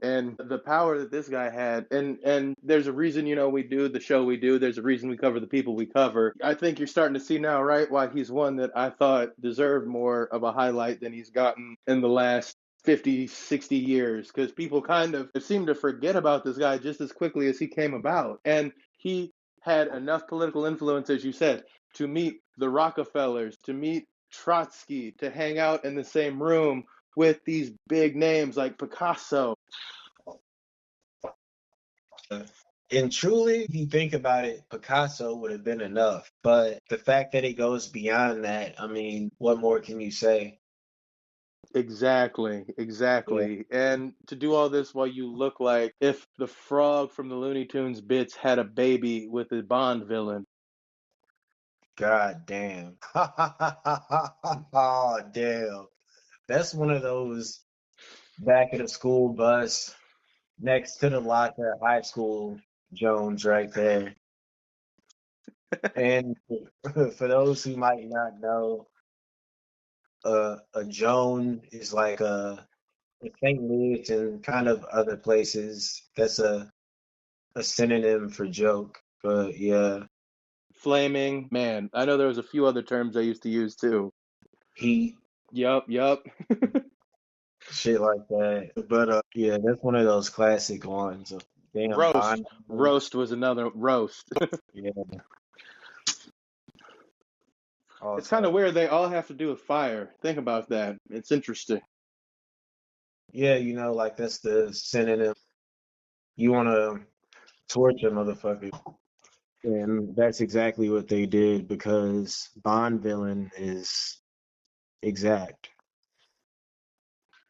And the power that this guy had, and there's a reason, we do the show we do. There's a reason we cover the people we cover. I think you're starting to see now, right, why he's one that I thought deserved more of a highlight than he's gotten in the last 50, 60 years, because people kind of seem to forget about this guy just as quickly as he came about. And he had enough political influence, as you said, to meet the Rockefellers, to meet Trotsky, to hang out in the same room with these big names like Picasso. And truly, if you think about it, Picasso would have been enough. But the fact that it goes beyond that, what more can you say? Exactly, Yeah, exactly. And to do all this while you look like if the frog from the Looney Tunes bits had a baby with a Bond villain. god damn. Oh, damn. That's one of those back of the school bus next to the locker at high school Jones right there. And for those who might not know, a Joan is like in St. Louis and kind of other places. That's a synonym for joke. But yeah, Flaming, man. I know there was a few other terms I used to use too. heat, Yup, yup. shit like that. But yeah, that's one of those classic ones. Damn Roast. Bond. Roast was another roast. Yeah, It's kind of also. weird they all have to do with fire. Think about that. It's interesting. Yeah, like that's the synonym. You want to torture motherfuckers. And that's exactly what they did because Bond villain is exact.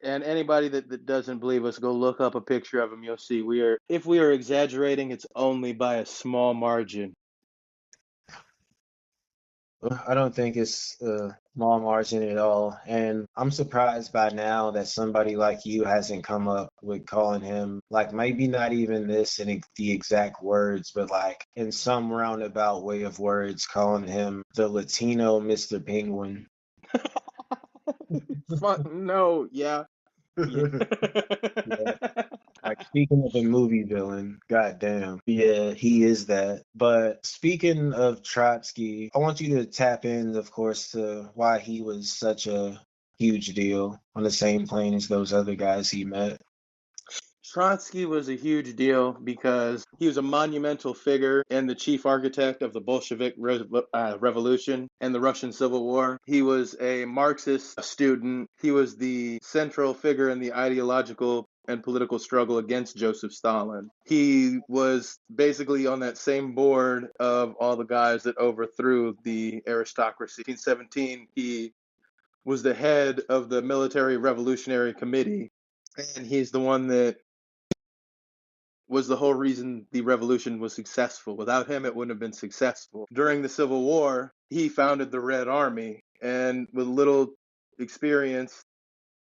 And anybody that doesn't believe us, go look up a picture of him. You'll see if we are exaggerating, it's only by a small margin. I don't think it's a small margin at all. And I'm surprised by now that somebody like you hasn't come up with calling him, like, maybe not even this in the exact words, but like in some roundabout way of words, calling him the Latino Mr. Penguin. No, yeah, yeah. Yeah. Like speaking of a movie villain, goddamn. Yeah, he is that. But speaking of Trotsky, I want you to tap in, of course, to why he was such a huge deal on the same plane as those other guys he met. Trotsky was a huge deal because he was a monumental figure and the chief architect of the Bolshevik Revolution and the Russian Civil War. He was a Marxist student. He was the central figure in the ideological and political struggle against Joseph Stalin. He was basically on that same board of all the guys that overthrew the aristocracy. In 1917, he was the head of the Military Revolutionary Committee, and he's the one that was the whole reason the revolution was successful. Without him, it wouldn't have been successful. During the Civil War, he founded the Red Army, and with little experience,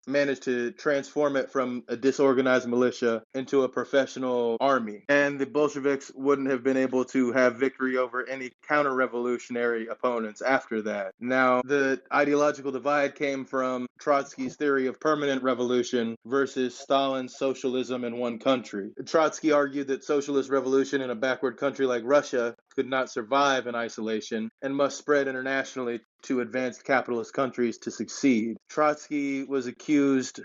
managed to transform it from a disorganized militia into a professional army. And the Bolsheviks wouldn't have been able to have victory over any counter-revolutionary opponents after that. Now, the ideological divide came from Trotsky's theory of permanent revolution versus Stalin's socialism in one country. Trotsky argued that socialist revolution in a backward country like Russia could not survive in isolation and must spread internationally to advanced capitalist countries to succeed. Trotsky was accused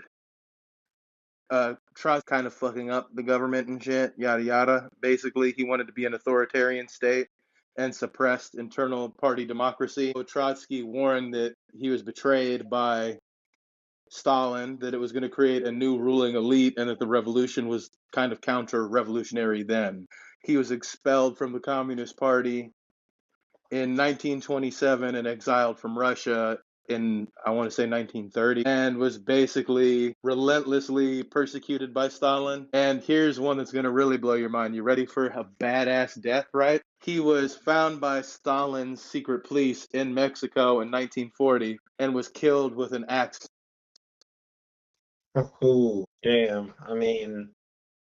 Trotsky kind of fucking up the government and shit, yada yada. Basically, he wanted to be an authoritarian state and suppressed internal party democracy. So Trotsky warned that he was betrayed by Stalin, that it was going to create a new ruling elite and that the revolution was kind of counter-revolutionary then. He was expelled from the Communist Party in 1927 and exiled from Russia in, I want to say, 1930, and was basically relentlessly persecuted by Stalin. And here's one that's going to really blow your mind. You ready for a badass death, right? He was found by Stalin's secret police in Mexico in 1940 and was killed with an axe. Oh, damn. I mean,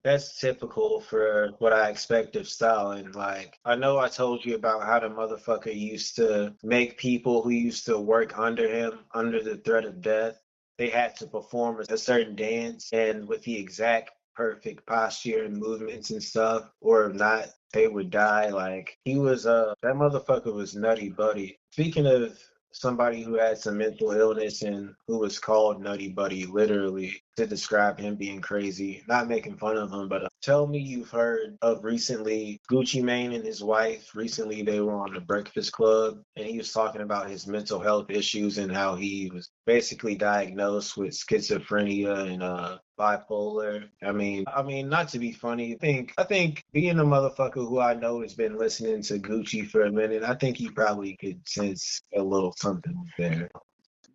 that's typical for what I expect of Stalin. Like, I know I told you about how the motherfucker used to make people who used to work under him, under the threat of death, they had to perform a certain dance and with the exact perfect posture and movements and stuff, or if not, they would die. Like, that motherfucker was nutty buddy. Speaking of somebody who had some mental illness and who was called Nutty Buddy literally to describe him being crazy. Not making fun of him, but tell me you've heard of recently Gucci Mane and his wife. Recently they were on the Breakfast Club and he was talking about his mental health issues and how he was basically diagnosed with schizophrenia and bipolar. I mean, not to be funny. I think being a motherfucker who I know has been listening to Gucci for a minute, I think he probably could sense a little something there.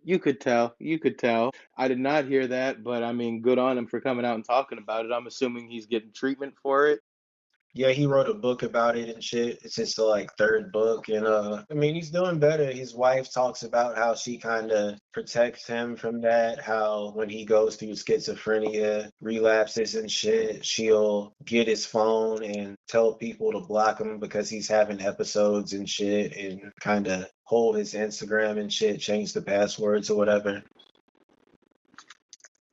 You could tell. You could tell. I did not hear that, but I mean, good on him for coming out and talking about it. I'm assuming he's getting treatment for it. Yeah, he wrote a book about it and shit. It's his like third book, and I mean, he's doing better. His wife talks about how she kind of protects him from that. How when he goes through schizophrenia, relapses and shit, she'll get his phone and tell people to block him because he's having episodes and shit, and kind of hold his Instagram and shit, change the passwords or whatever.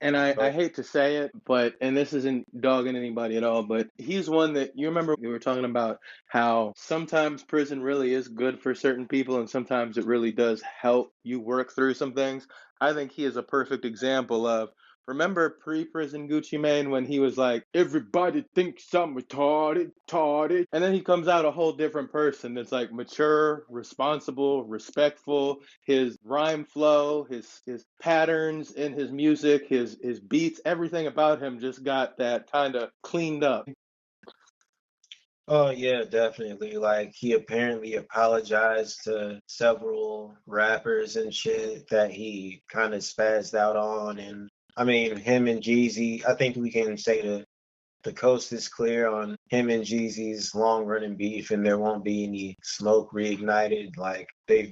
And I But hate to say it, but, and this isn't dogging anybody at all, but he's one that you remember we were talking about how sometimes prison really is good for certain people and sometimes it really does help you work through some things. I think he is a perfect example of, remember pre-prison Gucci Mane when he was like, everybody thinks I'm retarded, retarded. And then he comes out a whole different person that's like mature, responsible, respectful. His rhyme flow, his patterns in his music, his beats, everything about him just got that kind of cleaned up. oh yeah, definitely. Like he apparently apologized to several rappers and shit that he kind of spazzed out on. And I mean, him and Jeezy, I think we can say the coast is clear on him and Jeezy's long running beef, and there won't be any smoke reignited. They've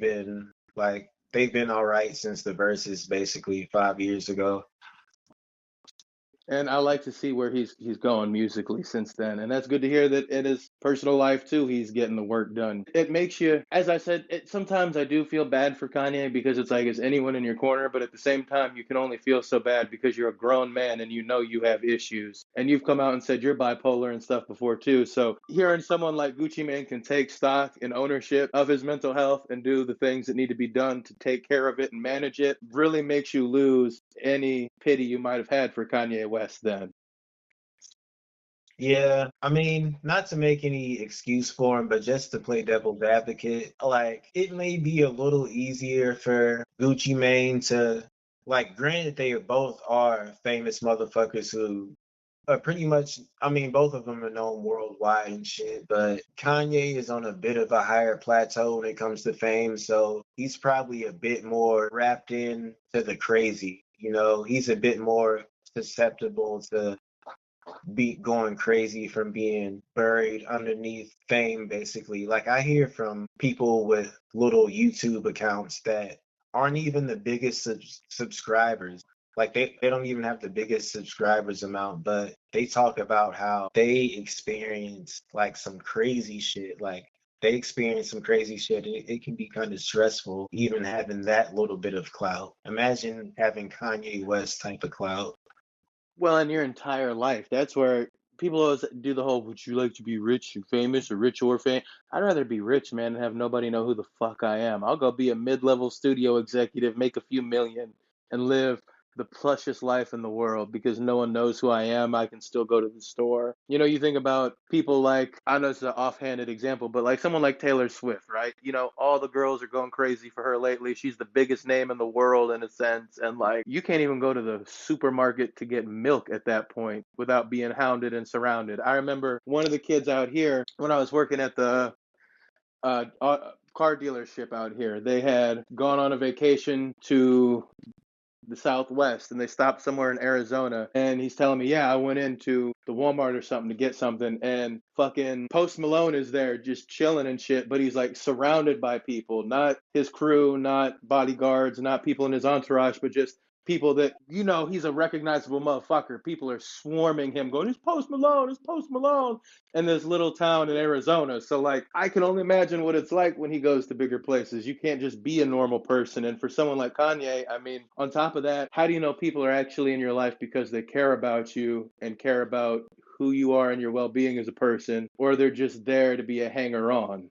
been all right since the verses basically 5 years ago. And I like to see where he's going musically since then. And that's good to hear that in his personal life too, he's getting the work done. It makes you, as I said, sometimes I do feel bad for Kanye because it's like, is anyone in your corner? But at the same time, you can only feel so bad because you're a grown man and you know you have issues. And you've come out and said you're bipolar and stuff before too. So hearing someone like Gucci Mane can take stock and ownership of his mental health and do the things that need to be done to take care of it and manage it really makes you lose any pity you might have had for Kanye West then. Yeah, I mean, not to make any excuse for him, but just to play devil's advocate, like it may be a little easier for Gucci Mane to, like, granted they both are famous motherfuckers who are pretty much, I mean, both of them are known worldwide and shit, but Kanye is on a bit of a higher plateau when it comes to fame, so he's probably a bit more wrapped in to the crazy, you know, he's a bit more susceptible to be going crazy from being buried underneath fame, basically. Like I hear from people with little YouTube accounts that aren't even the biggest subscribers. Like they don't even have the biggest subscribers amount, but they talk about how they experience like some crazy shit. Like they experience some crazy shit. It can be kind of stressful, even having that little bit of clout. Imagine having Kanye West type of clout. Well, in your entire life, that's where people always do the whole, would you like to be rich and famous or rich or famous? I'd rather be rich, man, and have nobody know who the fuck I am. I'll go be a mid-level studio executive, make a few million, and live the plushest life in the world because no one knows who I am. I can still go to the store. You know, you think about people like, I know it's an offhanded example, but like someone like Taylor Swift, right? You know, all the girls are going crazy for her lately. She's the biggest name in the world in a sense. And like, you can't even go to the supermarket to get milk at that point without being hounded and surrounded. I remember one of the kids out here when I was working at the car dealership out here. They had gone on a vacation to the Southwest and they stopped somewhere in Arizona. And he's telling me, yeah, I went into the Walmart or something to get something and fucking Post Malone is there just chilling and shit. But he's like surrounded by people, not his crew, not bodyguards, not people in his entourage, but just people that, you know, he's a recognizable motherfucker. People are swarming him going, it's Post Malone, it's Post Malone in this little town in Arizona. So like I can only imagine what it's like when he goes to bigger places. You can't just be a normal person. And for someone like Kanye, I mean, on top of that, how do you know people are actually in your life because they care about you and care about who you are and your well-being as a person, or they're just there to be a hanger on?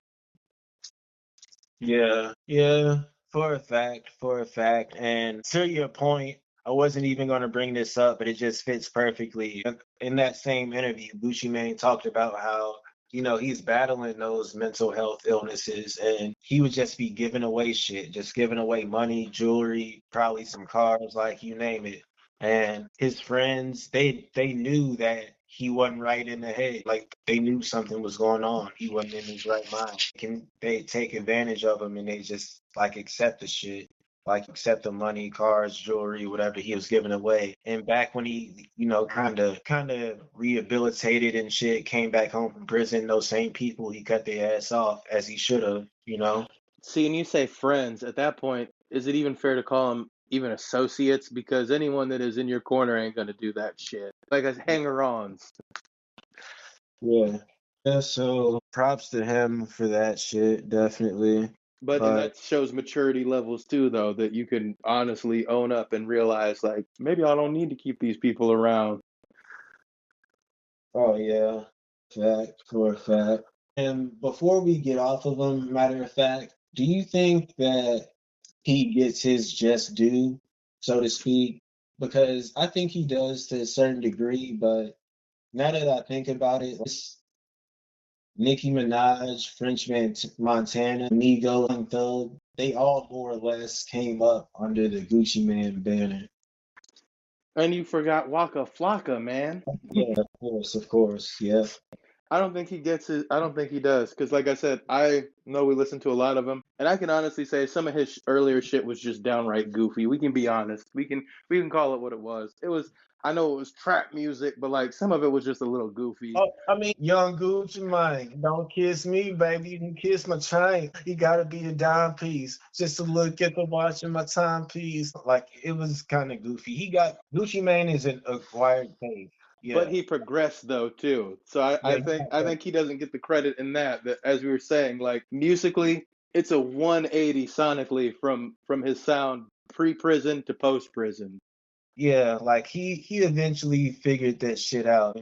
Yeah, yeah, for a fact. And to your point, I wasn't even going to bring this up, but it just fits perfectly. In that same interview, Gucci Mane talked about how, you know, he's battling those mental health illnesses and he would just be giving away shit, just giving away money, jewelry, probably some cars, like you name it. And his friends, they knew that he wasn't right in the head. Like they knew something was going on. He wasn't in his right mind. Can they take advantage of him and they just like accept the shit, like accept the money, cars, jewelry, whatever he was giving away. And back when he, you know, kind of rehabilitated and shit, came back home from prison, those same people he cut their ass off as he should have, you know. See, and you say friends, at that point, is it even fair to call them even associates? Because anyone that is in your corner ain't gonna do that shit. Like a hanger-ons. Yeah. Yeah, so props to him for that shit, definitely. But then But that shows maturity levels too, though, that you can honestly own up and realize, like, maybe I don't need to keep these people around. oh yeah, fact for a fact. And before we get off of him, matter of fact, do you think that he gets his just due, so to speak? Because I think he does to a certain degree, but now that I think about it, Nicki Minaj, Montana, Migo, Young Thug, they all more or less came up under the Gucci Man banner. And you forgot Waka Flocka, man. Yeah, of course, yeah. I don't think he gets it. I don't think he does. Because, like I said, I know we listen to a lot of him, and I can honestly say some of his earlier shit was just downright goofy. We can be honest. We can call it what it was. It was. I know it was trap music, but like some of it was just a little goofy. Oh, I mean, young Gucci Mane, don't kiss me, baby. You can kiss my chain. You gotta be a dime piece. Just to look at the watch and my timepiece. Like it was kind of goofy. He got Gucci Mane is an acquired taste. But Yeah, he progressed though too. So I, yeah, I you think got I that. think he doesn't get the credit in that. That as we were saying, like musically, it's a 180 sonically from his sound pre-prison to post-prison. Yeah, like he eventually figured that shit out.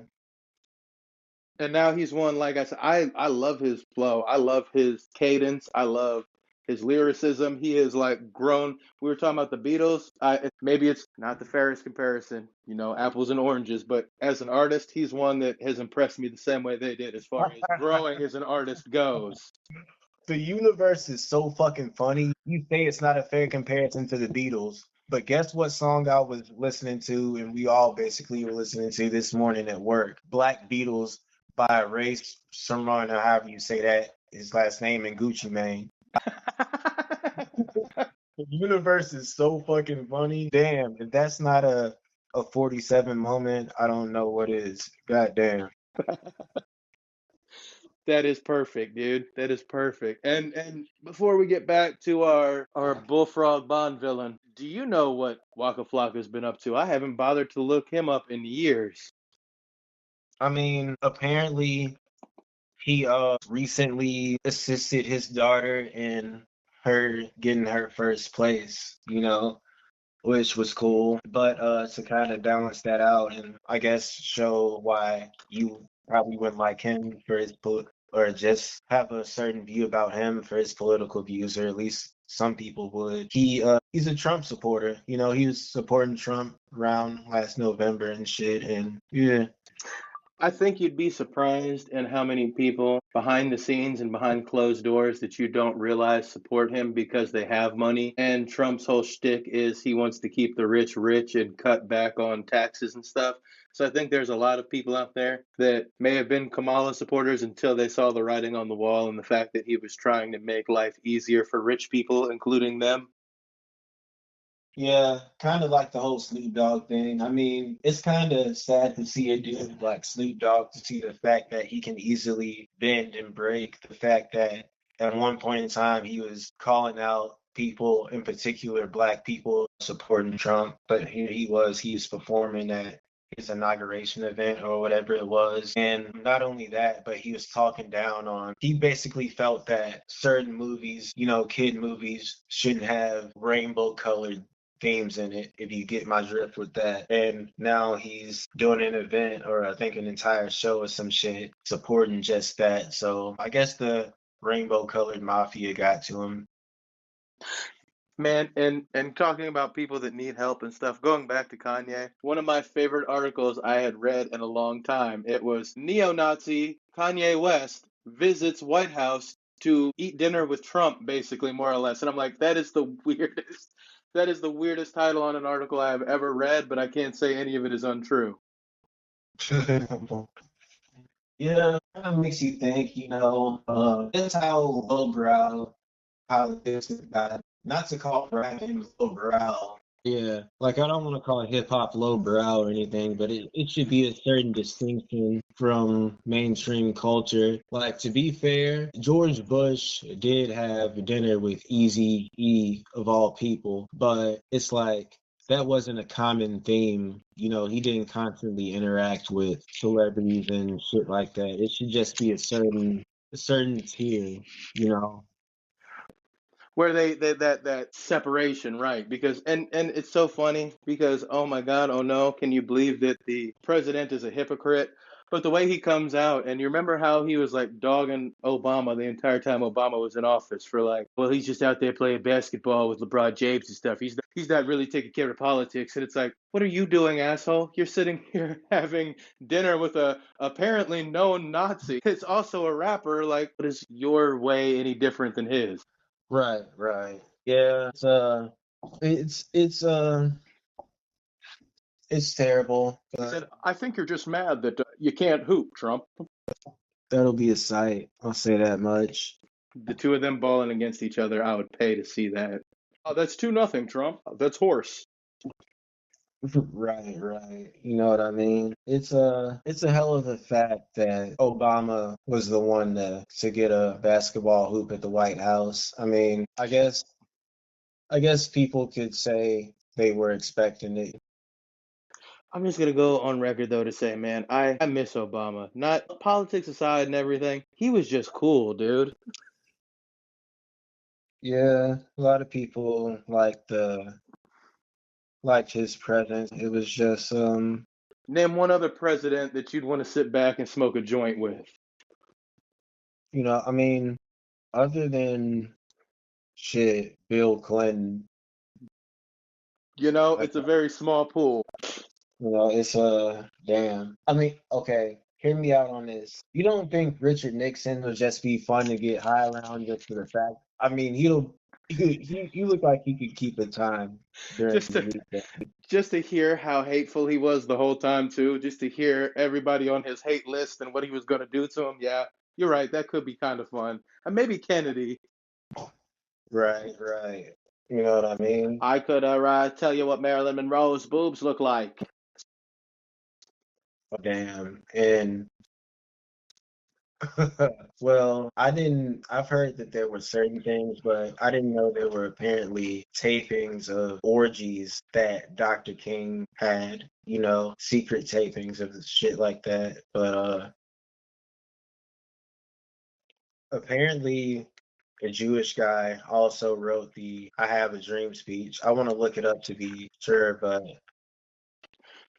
And now he's one, like I said, I love his flow. I love his cadence. I love his lyricism. He is like grown. We were talking about the Beatles. Maybe it's not the fairest comparison, apples and oranges, but as an artist, he's one that has impressed me the same way they did as far as growing as an artist goes. The universe is so fucking funny. You say it's not a fair comparison to the Beatles, but guess what song I was listening to, and we all basically were listening to this morning at work? Black Beatles by Ray Sherman, or however you say that, his last name, and Gucci Mane. The universe is so fucking funny. Damn, if that's not a 47 moment, I don't know what is. God damn. That is perfect, dude. That is perfect. And before we get back to our Bullfrog Bond villain, do you know what Waka Flocka's been up to? I haven't bothered to look him up in years. I mean, apparently he recently assisted his daughter in her getting her first place, which was cool. But to kind of balance that out and I guess show why you probably wouldn't like him for his or just have a certain view about him for his political views, or at least some people would. He's a Trump supporter. He was supporting Trump around last November and shit. And yeah, I think you'd be surprised in how many people behind the scenes and behind closed doors that you don't realize support him because they have money. And Trump's whole shtick is he wants to keep the rich rich and cut back on taxes and stuff. So I think there's a lot of people out there that may have been Kamala supporters until they saw the writing on the wall and the fact that he was trying to make life easier for rich people, including them. yeah, kind of like the whole Snoop Dogg thing. I mean, it's kind of sad to see a dude like Snoop Dogg, to see the fact that he can easily bend and break. The fact that at one point in time he was calling out people, in particular black people, supporting Trump, but here he was performing at his inauguration event or whatever it was. And not only that, but he was talking down on, he basically felt that certain movies, kid movies, shouldn't have rainbow colored themes in it, if you get my drift with that. And now he's doing an event, or I think an entire show or some shit supporting just that. So I guess the rainbow colored mafia got to him. Man, and talking about people that need help and stuff, going back to Kanye, one of my favorite articles I had read in a long time, it was neo-Nazi Kanye West visits White House to eat dinner with Trump, basically, more or less. And I'm like, that is the weirdest title on an article I have ever read, but I can't say any of it is untrue. Yeah, kind of makes you think, that's how lowbrow politics is got. Not to call rap names lowbrow. Yeah, like I don't want to call hip hop lowbrow or anything, but it should be a certain distinction from mainstream culture. Like, to be fair, George Bush did have dinner with Easy E of all people, but it's like that wasn't a common theme. He didn't constantly interact with celebrities and shit like that. It should just be a certain tier, you know. Where they that separation, right? Because and it's so funny because oh my god, oh no, can you believe that the president is a hypocrite? But the way he comes out, and you remember how he was like dogging Obama the entire time Obama was in office for like, well, he's just out there playing basketball with LeBron James and stuff. He's not really taking care of politics. And it's like, what are you doing, asshole? You're sitting here having dinner with a apparently known Nazi. It's also a rapper. Like, what is your way any different than his? Right, right. Yeah, it's it's terrible, He but said, I think you're just mad that you can't hoop, Trump. That'll be a sight. I'll say that much. The two of them balling against each other, I would pay to see that. Oh, that's 2-0, Trump. That's horse. Right, right. You know what I mean? It's a hell of a fact that Obama was the one to get a basketball hoop at the White House. I mean, I guess people could say they were expecting it. I'm just gonna go on record though to say, man, I miss Obama. Not politics aside and everything. He was just cool, dude. Yeah, a lot of people liked his presence. It was just Name one other president that you'd want to sit back and smoke a joint with. you know, I mean, other than shit, Bill Clinton, I, It's a very small pool. you know, it's damn. I mean, okay, hear me out on this. You don't think Richard Nixon would just be fun to get high around just for the fact? I mean, he look like he could keep a time during Just the to weekend. just to hear how hateful he was the whole time too. Just to hear everybody on his hate list and what he was gonna do to him. Yeah, you're right. That could be kind of fun. And maybe Kennedy. Right, right. You know what I mean? I could tell you what Marilyn Monroe's boobs look like. Damn. And well, I've heard that there were certain things, but I didn't know there were apparently tapings of orgies that Dr. King had, you know, secret tapings of shit like that. But apparently a Jewish guy also wrote the I Have a Dream speech. I want to look it up to be sure, but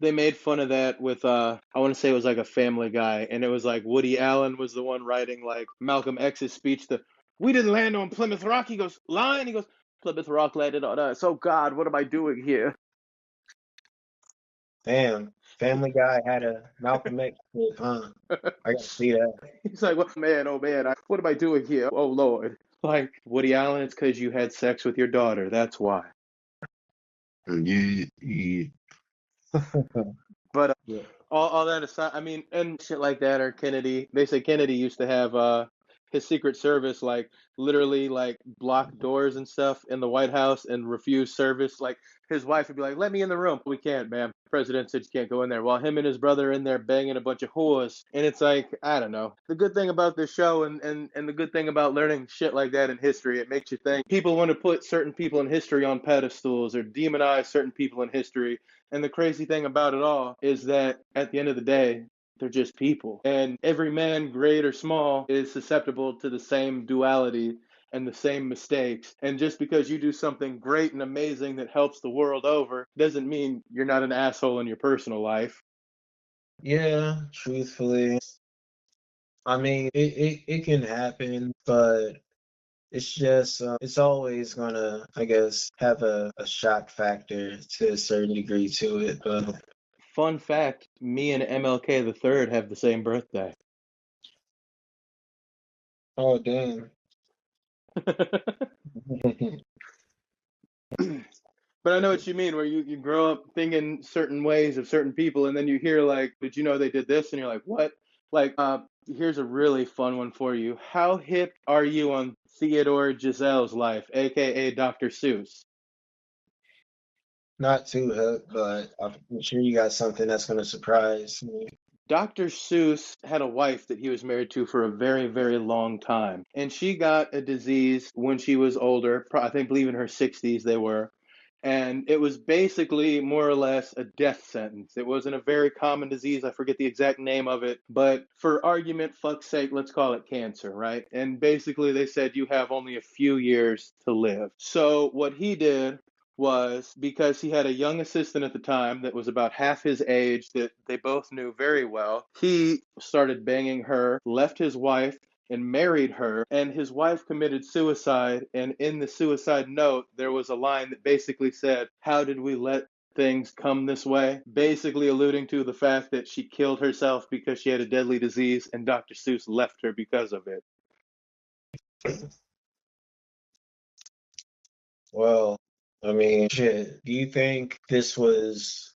They made fun of that with I want to say it was like a Family Guy, and it was like Woody Allen was the one writing like Malcolm X's speech. The we didn't land on Plymouth Rock. He goes line. He goes Plymouth Rock landed on us. Oh God, what am I doing here? damn, Family Guy had a Malcolm X clip, huh? I gotta see that. He's like, well, man, oh man, what am I doing here? Oh Lord. Like Woody Allen, it's because you had sex with your daughter. That's why. Yeah, yeah. But Yeah. all that aside, I mean, and shit like that, or Kennedy. They say Kennedy used to have his Secret Service like literally like block doors and stuff in the White House and refuse service. Like his wife would be like, "Let me in the room." We can't, ma'am. The president said you can't go in there. While him and his brother are in there banging a bunch of whores, and it's like I don't know. The good thing about this show and the good thing about learning shit like that in history, it makes you think. People want to put certain people in history on pedestals or demonize certain people in history, and the crazy thing about it all is that at the end of the day, they're just people. And every man, great or small, is susceptible to the same duality and the same mistakes. And just because you do something great and amazing that helps the world over doesn't mean you're not an asshole in your personal life. Yeah, truthfully, I mean, it can happen, but it's just, it's always gonna, I guess, have a shock factor to a certain degree to it. But Fun fact, me and MLK the third have the same birthday. oh, damn. But I know what you mean, where you grow up thinking certain ways of certain people, and then you hear like, "Did you know they did this?" And you're like, "What?" Like, here's a really fun one for you. How hip are you on Theodore Giselle's life, aka Dr. Seuss? Not too hooked, but I'm sure you got something that's gonna surprise me. Dr. Seuss had a wife that he was married to for a very, very long time. And she got a disease when she was older, I think, believe in her 60s they were. And it was basically more or less a death sentence. It wasn't a very common disease. I forget the exact name of it. But for argument fuck's sake, let's call it cancer, right? And basically they said you have only a few years to live. So what he did was because he had a young assistant at the time that was about half his age that they both knew very well. He started banging her, left his wife, and married her. And his wife committed suicide. And in the suicide note, there was a line that basically said, "How did we let things come this way?" Basically alluding to the fact that she killed herself because she had a deadly disease and Dr. Seuss left her because of it. Well, I mean, shit. Do you think this was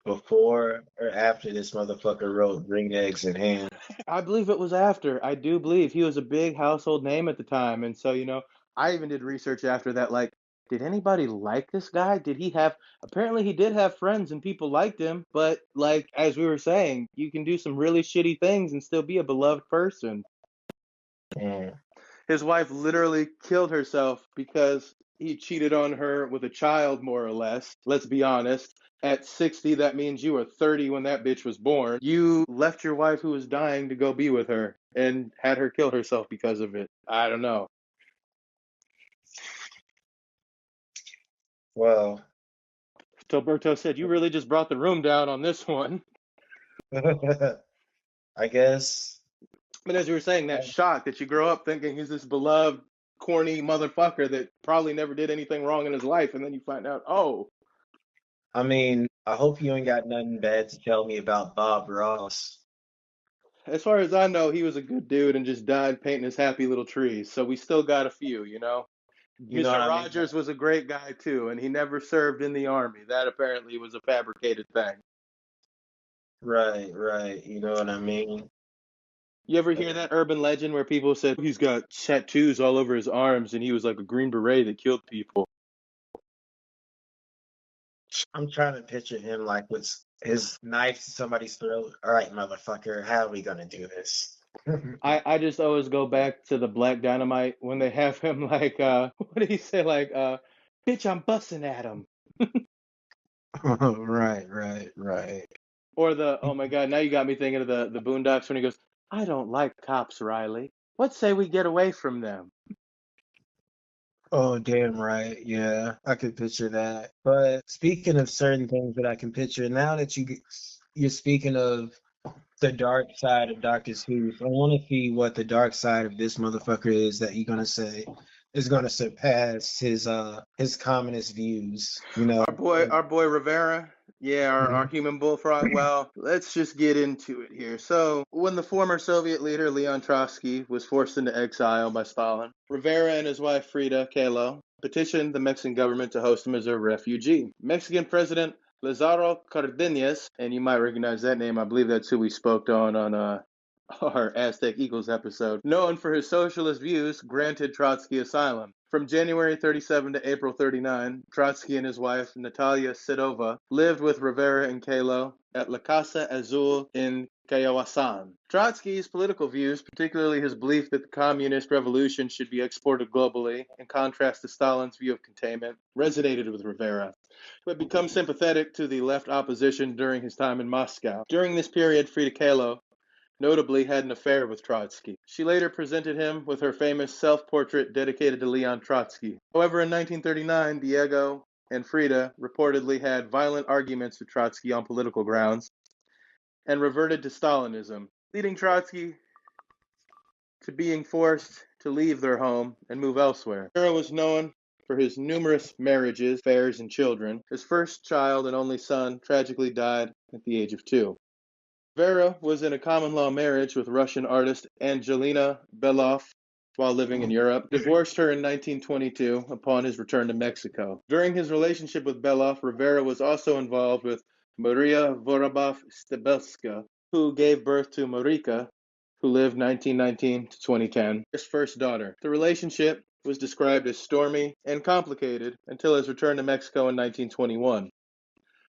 before or after this motherfucker wrote Green Eggs and Ham? I believe it was after. I do believe he was a big household name at the time. And so, I even did research after that. Like, did anybody like this guy? Did he have, apparently, he did have friends and people liked him. But, like, as we were saying, you can do some really shitty things and still be a beloved person. Mm. His wife literally killed herself because he cheated on her with a child, more or less. Let's be honest. At 60, that means you were 30 when that bitch was born. You left your wife who was dying to go be with her and had her kill herself because of it. I don't know. Well, Toberto said, you really just brought the room down on this one. I guess. But as you were saying, that shock that you grow up thinking he's this beloved, corny motherfucker that probably never did anything wrong in his life, and then you find out, oh, I mean, I hope you ain't got nothing bad to tell me about Bob Ross. as far as I know, he was a good dude and just died painting his happy little trees. So we still got a few. You know what Mr. I mean? Rogers was a great guy too, and he never served in the army. That apparently was a fabricated thing. Right, right. You know what I mean? You ever hear Uh, that urban legend where people said he's got tattoos all over his arms and he was like a Green Beret that killed people? I'm trying to picture him like with his knife to somebody's throat. All right, motherfucker, how are we gonna do this? I just always go back to the Black Dynamite when they have him like what did he say, like bitch, I'm busting at him. Right, right, right. Or the, oh my God, now you got me thinking of the Boondocks when he goes, I don't like cops, Riley. What say we get away from them? Oh, damn right. Yeah, I could picture that. But speaking of certain things that I can picture, now that you're speaking of the dark side of Dr. Seuss, I want to see what the dark side of this motherfucker is that you're gonna say is gonna surpass his communist views. You know, Our boy Rivera, yeah, our Mhm. human bullfrog. Well, let's just get into it here. So, when the former Soviet leader Leon Trotsky was forced into exile by Stalin, Rivera and his wife Frida Kahlo petitioned the Mexican government to host him as a refugee. Mexican President Lazaro Cardenas, and you might recognize that name. I believe that's who we spoke on our Aztec Eagles episode, known for his socialist views, granted Trotsky asylum. From January 37 to April 39, Trotsky and his wife, Natalia Sedova, lived with Rivera and Kahlo at La Casa Azul in Cayawasan. Trotsky's political views, particularly his belief that the communist revolution should be exported globally, in contrast to Stalin's view of containment, resonated with Rivera, who had become sympathetic to the left opposition during his time in Moscow. During this period, Frida Kahlo notably had an affair with Trotsky. She later presented him with her famous self-portrait dedicated to Leon Trotsky. However, in 1939, Diego and Frida reportedly had violent arguments with Trotsky on political grounds and reverted to Stalinism, leading Trotsky to being forced to leave their home and move elsewhere. Rivera was known for his numerous marriages, affairs, and children. His first child and only son tragically died at the age of 2. Vera was in a common-law marriage with Russian artist Angelina Belov while living in Europe, divorced her in 1922 upon his return to Mexico. During his relationship with Belov, Rivera was also involved with Maria Vorobov-Stebelska, who gave birth to Marika, who lived 1919 to 2010, his first daughter. The relationship was described as stormy and complicated until his return to Mexico in 1921.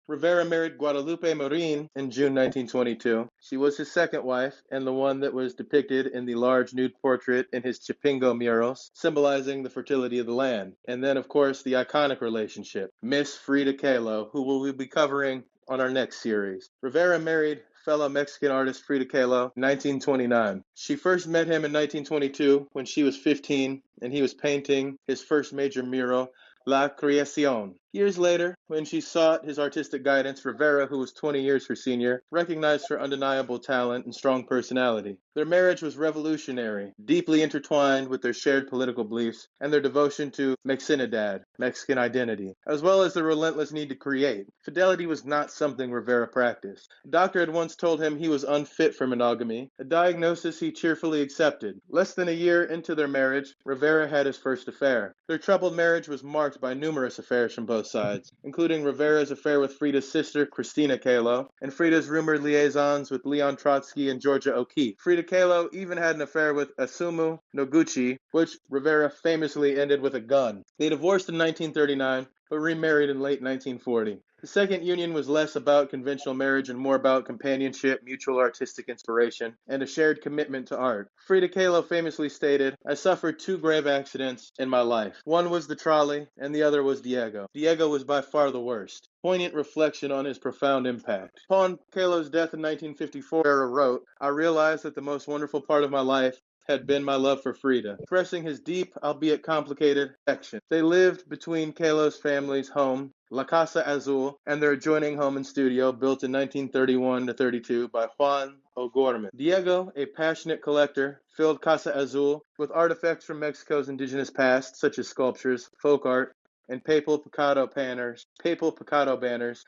Rivera married Guadalupe Marin in June 1922. She was his second wife and the one that was depicted in the large nude portrait in his Chipingo murals, symbolizing the fertility of the land. And then, of course, the iconic relationship, Miss Frida Kahlo, who we'll be covering on our next series. Rivera married fellow Mexican artist Frida Kahlo in 1929. She first met him in 1922 when she was 15 and he was painting his first major mural, La Creación. Years later, when she sought his artistic guidance, Rivera, who was 20 years her senior, recognized her undeniable talent and strong personality. Their marriage was revolutionary, deeply intertwined with their shared political beliefs and their devotion to Mexinidad, Mexican identity, as well as the relentless need to create. Fidelity was not something Rivera practiced. A doctor had once told him he was unfit for monogamy, a diagnosis he cheerfully accepted. Less than a year into their marriage, Rivera had his first affair. Their troubled marriage was marked by numerous affairs from both Kahlo's sides, including Rivera's affair with Frida's sister, Christina Kahlo, and Frida's rumored liaisons with Leon Trotsky and Georgia O'Keeffe. Frida Kahlo even had an affair with Asumu Noguchi, which Rivera famously ended with a gun. They divorced in 1939, but remarried in late 1940. The second union was less about conventional marriage and more about companionship, mutual artistic inspiration, and a shared commitment to art. Frida Kahlo famously stated, "I suffered two grave accidents in my life. One was the trolley, and the other was Diego. Diego was by far the worst." Poignant reflection on his profound impact. Upon Kahlo's death in 1954, Rivera wrote, "I realized that the most wonderful part of my life had been my love for Frida," expressing his deep, albeit complicated, affection. They lived between Kahlo's family's home, La Casa Azul, and their adjoining home and studio, built in 1931 to 32 by Juan O'Gorman. Diego, a passionate collector, filled Casa Azul with artifacts from Mexico's indigenous past, such as sculptures, folk art, and papal picado banners,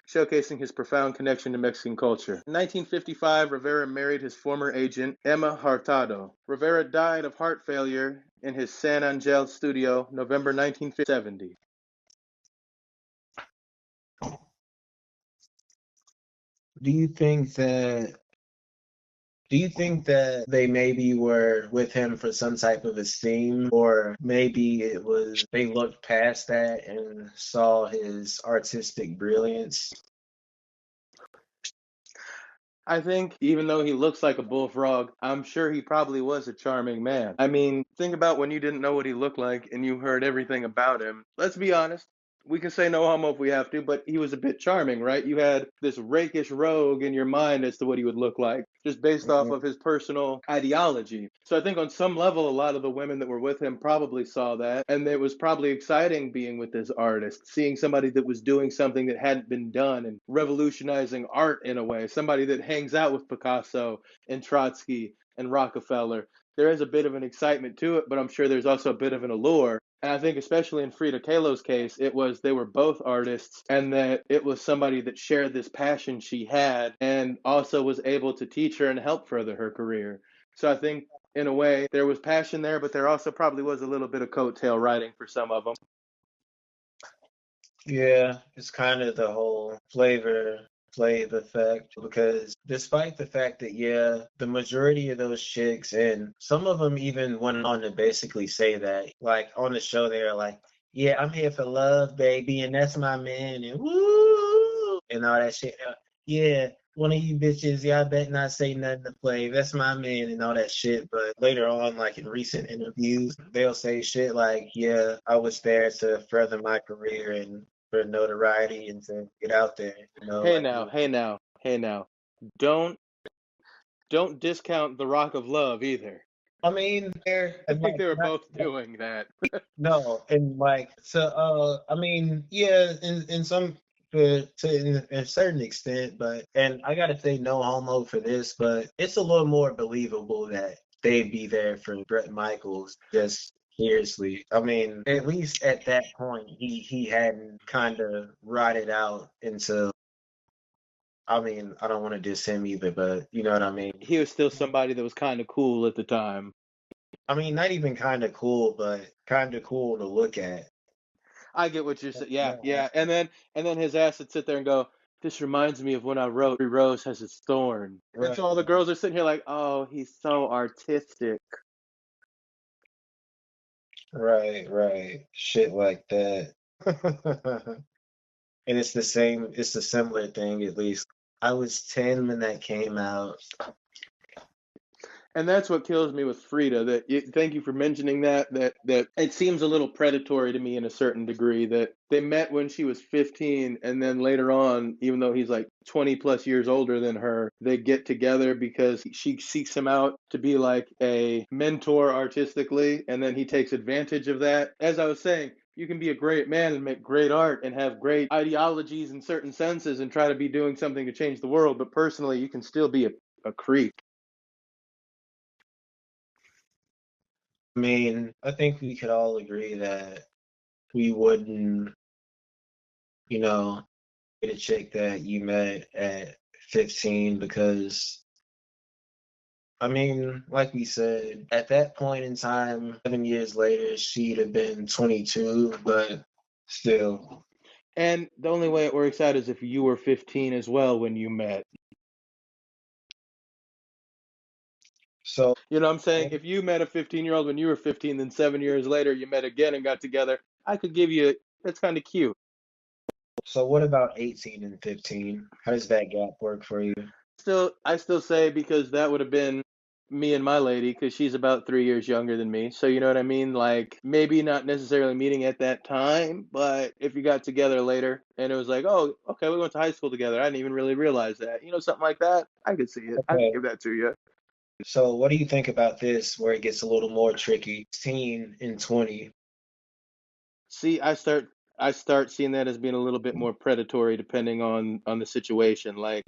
showcasing his profound connection to Mexican culture. In 1955, Rivera married his former agent, Emma Hurtado. Rivera died of heart failure in his San Angel studio, November 1970. Do you think that they maybe were with him for some type of esteem, or maybe it was they looked past that and saw his artistic brilliance? I think even though he looks like a bullfrog, I'm sure he probably was a charming man. I mean, think about when you didn't know what he looked like and you heard everything about him. Let's be honest. We can say no homo if we have to, but he was a bit charming, right? You had this rakish rogue in your mind as to what he would look like, just based off Mhm. of his personal ideology. So I think on some level, a lot of the women that were with him probably saw that. And it was probably exciting being with this artist, seeing somebody that was doing something that hadn't been done and revolutionizing art in a way, somebody that hangs out with Picasso and Trotsky and Rockefeller. There is a bit of an excitement to it, but I'm sure there's also a bit of an allure. And I think especially in Frida Kahlo's case, it was they were both artists and that it was somebody that shared this passion she had and also was able to teach her and help further her career. So I think in a way there was passion there, but there also probably was a little bit of coattail riding for some of them. Yeah, it's kind of the whole Flav effect, because despite the fact that, yeah, the majority of those chicks, and some of them even went on to basically say that, like on the show, they're like, yeah, I'm here for love, baby, and that's my man, and woo, and all that shit. Yeah, one of you bitches, y'all bet not say nothing to Flav. That's my man, and all that shit. But later on, like in recent interviews, they'll say shit like, yeah, I was there to further my career and for notoriety and to get out there, Hey like now, hey now, hey now. Don't don't discount the Rock of Love either. I mean, there I and think like they were not, both doing that. no, and like so I mean, yeah, in some to a certain extent, but and I gotta say no homo for this, but it's a little more believable that they'd be there for Bret Michaels. Just seriously, I mean, at least at that point, he hadn't kind of rotted out into. I mean, I don't want to diss him either, but you know what I mean. He was still somebody that was kind of cool at the time. I mean, not even kind of cool, but kind of cool to look at. I get what you're saying. Yeah, No, yeah. And then his ass would sit there and go, "This reminds me of when I wrote Every Rose Has Its Thorn." And right, so all the girls are sitting here like, "Oh, he's so artistic." right. Shit like that. And it's the same, it's a similar thing at least. I was 10 when that came out. And that's what kills me with Frida. Thank you for mentioning that. That it seems a little predatory to me in a certain degree. That they met when she was 15, and then later on, even though he's like 20 plus years older than her, they get together because she seeks him out to be like a mentor artistically, and then he takes advantage of that. As I was saying, you can be a great man and make great art and have great ideologies in certain senses and try to be doing something to change the world, but personally, you can still be a creep. I mean, I think we could all agree that we wouldn't, you know, get a chick that you met at 15 because I mean, like we said, at that point in time, 7 years later, she'd have been 22, but still. And the only way it works out is if you were 15 as well when you met. So, You know what I'm saying? what- If you met a 15-year-old when you were 15, then 7 years later you met again and got together, I could give you, that's kind of cute. so what about 18 and 15? How does that gap work for you? I still say because that would have been me and my lady because she's about 3 years younger than me. So you know what I mean? Like maybe not necessarily meeting at that time, but if you got together later and it was like, oh, okay, we went to high school together. I didn't even really realize that. You know, something like that. I could see it. I could Okay. give that to you. So, what do you think about this where it gets a little more tricky? 16 and 20. See, I start seeing that as being a little bit more predatory depending on the situation. Like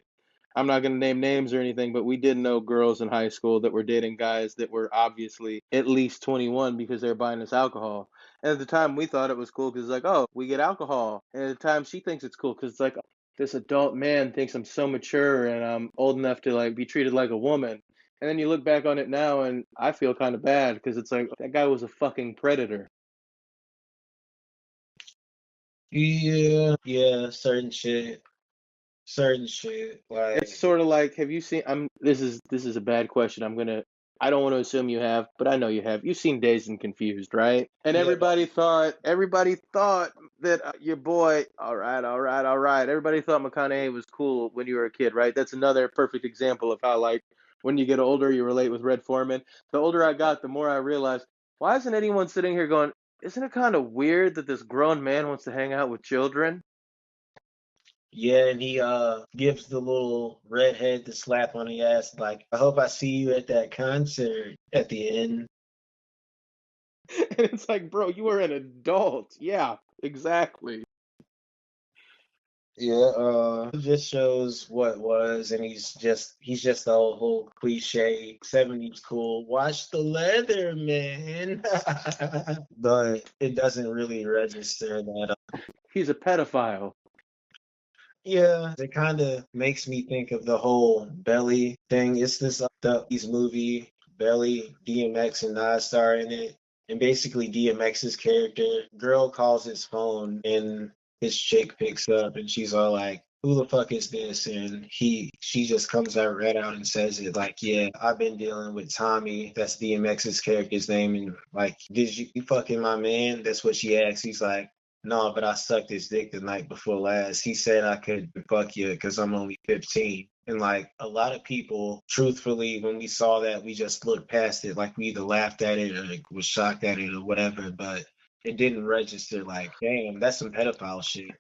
I'm not going to name names or anything, but we did know girls in high school that were dating guys that were obviously at least 21 because they were buying us alcohol. And at the time, we thought it was cool because it's like, oh, we get alcohol. And at the time, she thinks it's cool because it's like, this adult man thinks I'm so mature and I'm old enough to like be treated like a woman. And then you look back on it now, and I feel kind of bad because it's like that guy was a fucking predator. Yeah, yeah, certain shit. It's Like, sort of like, have you seen? This is a bad question. I don't want to assume you have, but I know you have. You've seen Dazed and Confused, right? And yeah, everybody thought that your boy, all right, all right, all right. Everybody thought McConaughey was cool when you were a kid, right? That's another perfect example of how like when you get older, you relate with Red Foreman. The older I got, the more I realized, why isn't anyone sitting here going, isn't it kind of weird that this grown man wants to hang out with children? yeah, and he gives the little redhead the slap on the ass, like, I hope I see you at that concert at the end. And it's like, bro, you are an adult. Yeah, exactly. Yeah, it just shows what was, and he's just the whole cliche 70s cool. Watch the leather, man. But it doesn't really register that. He's a pedophile. Yeah, it kind of makes me think of the whole Belly thing. It's this these movie Belly, DMX and Nas star in it, and basically DMX's character, girl calls his phone and his chick picks up and she's all like, "Who the fuck is this?" And she just comes out right out and says it like, "Yeah, I've been dealing with Tommy. That's DMX's character's name." And like, "Did you fucking my man?" That's what she asks. He's like, no, but I sucked his dick the night before last. He said I could fuck you because I'm only 15. And like a lot of people, truthfully, when we saw that, we just looked past it. Like we either laughed at it or like, was shocked at it or whatever. But it didn't register like, damn, that's some pedophile shit.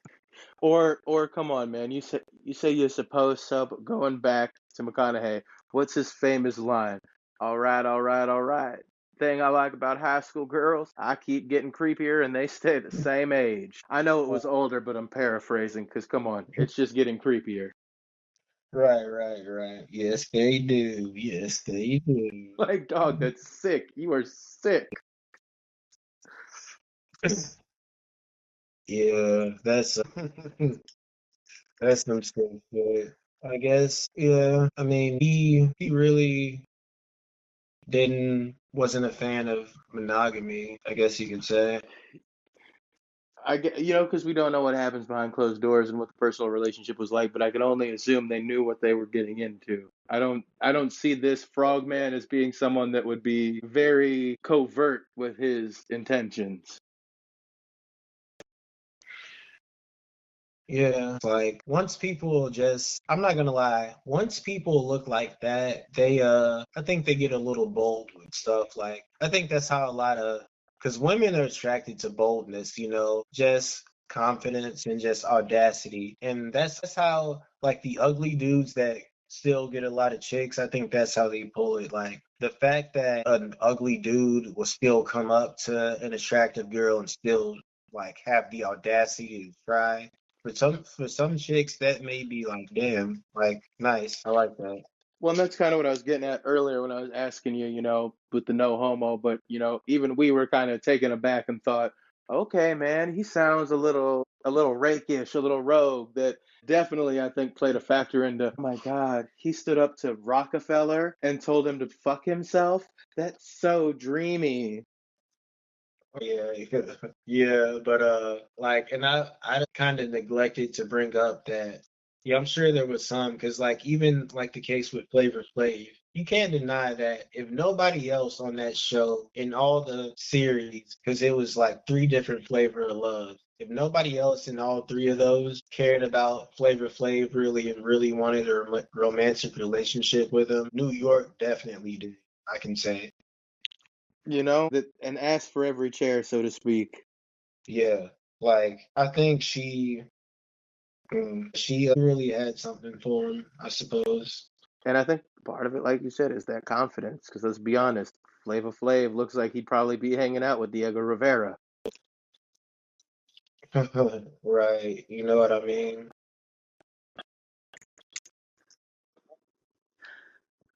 Or come on, man. You say you're supposed so, but going back to McConaughey, what's his famous line? All right, all right, all right. Thing I like about high school girls, I keep getting creepier and they stay the same age. I know it was older, but I'm paraphrasing because come on, it's just getting creepier. Right, right, right. Yes, they do. Yes, they do. Like, dog, that's sick. You are sick. Yeah, that's that's some sick shit. I guess, yeah. I mean, he really wasn't a fan of monogamy, I guess you could say. I get, because we don't know what happens behind closed doors and what the personal relationship was like, but I can only assume they knew what they were getting into. I don't see this frogman as being someone that would be very covert with his intentions. Yeah, like once people just, I'm not gonna lie, once people look like that, I think they get a little bold with stuff. Like, I think that's how a lot of, because women are attracted to boldness, just confidence and just audacity. And that's how, like, the ugly dudes that still get a lot of chicks, I think that's how they pull it. Like, the fact that an ugly dude will still come up to an attractive girl and still, like, have the audacity to try. For some chicks, that may be like, damn, like nice. I like that. Well, and that's kind of what I was getting at earlier when I was asking you, with the no homo, but even we were kind of taken aback and thought, okay, man, he sounds a little rakish, a little rogue. That definitely, I think, played a factor into, oh my God, he stood up to Rockefeller and told him to fuck himself. That's so dreamy. Yeah, yeah, but like, and I kind of neglected to bring up that. Yeah, I'm sure there was some because, like, even like the case with Flavor Flav, you can't deny that if nobody else on that show in all the series, because it was like three different Flavor of Love, if nobody else in all three of those cared about Flavor Flav really and really wanted a romantic relationship with him, New York definitely did. I can say, That an ass for every chair, so to speak. yeah. Like, I think she really had something for him, I suppose. And I think part of it, like you said, is that confidence. Because let's be honest, Flava Flav looks like he'd probably be hanging out with Diego Rivera. Right, you know what I mean?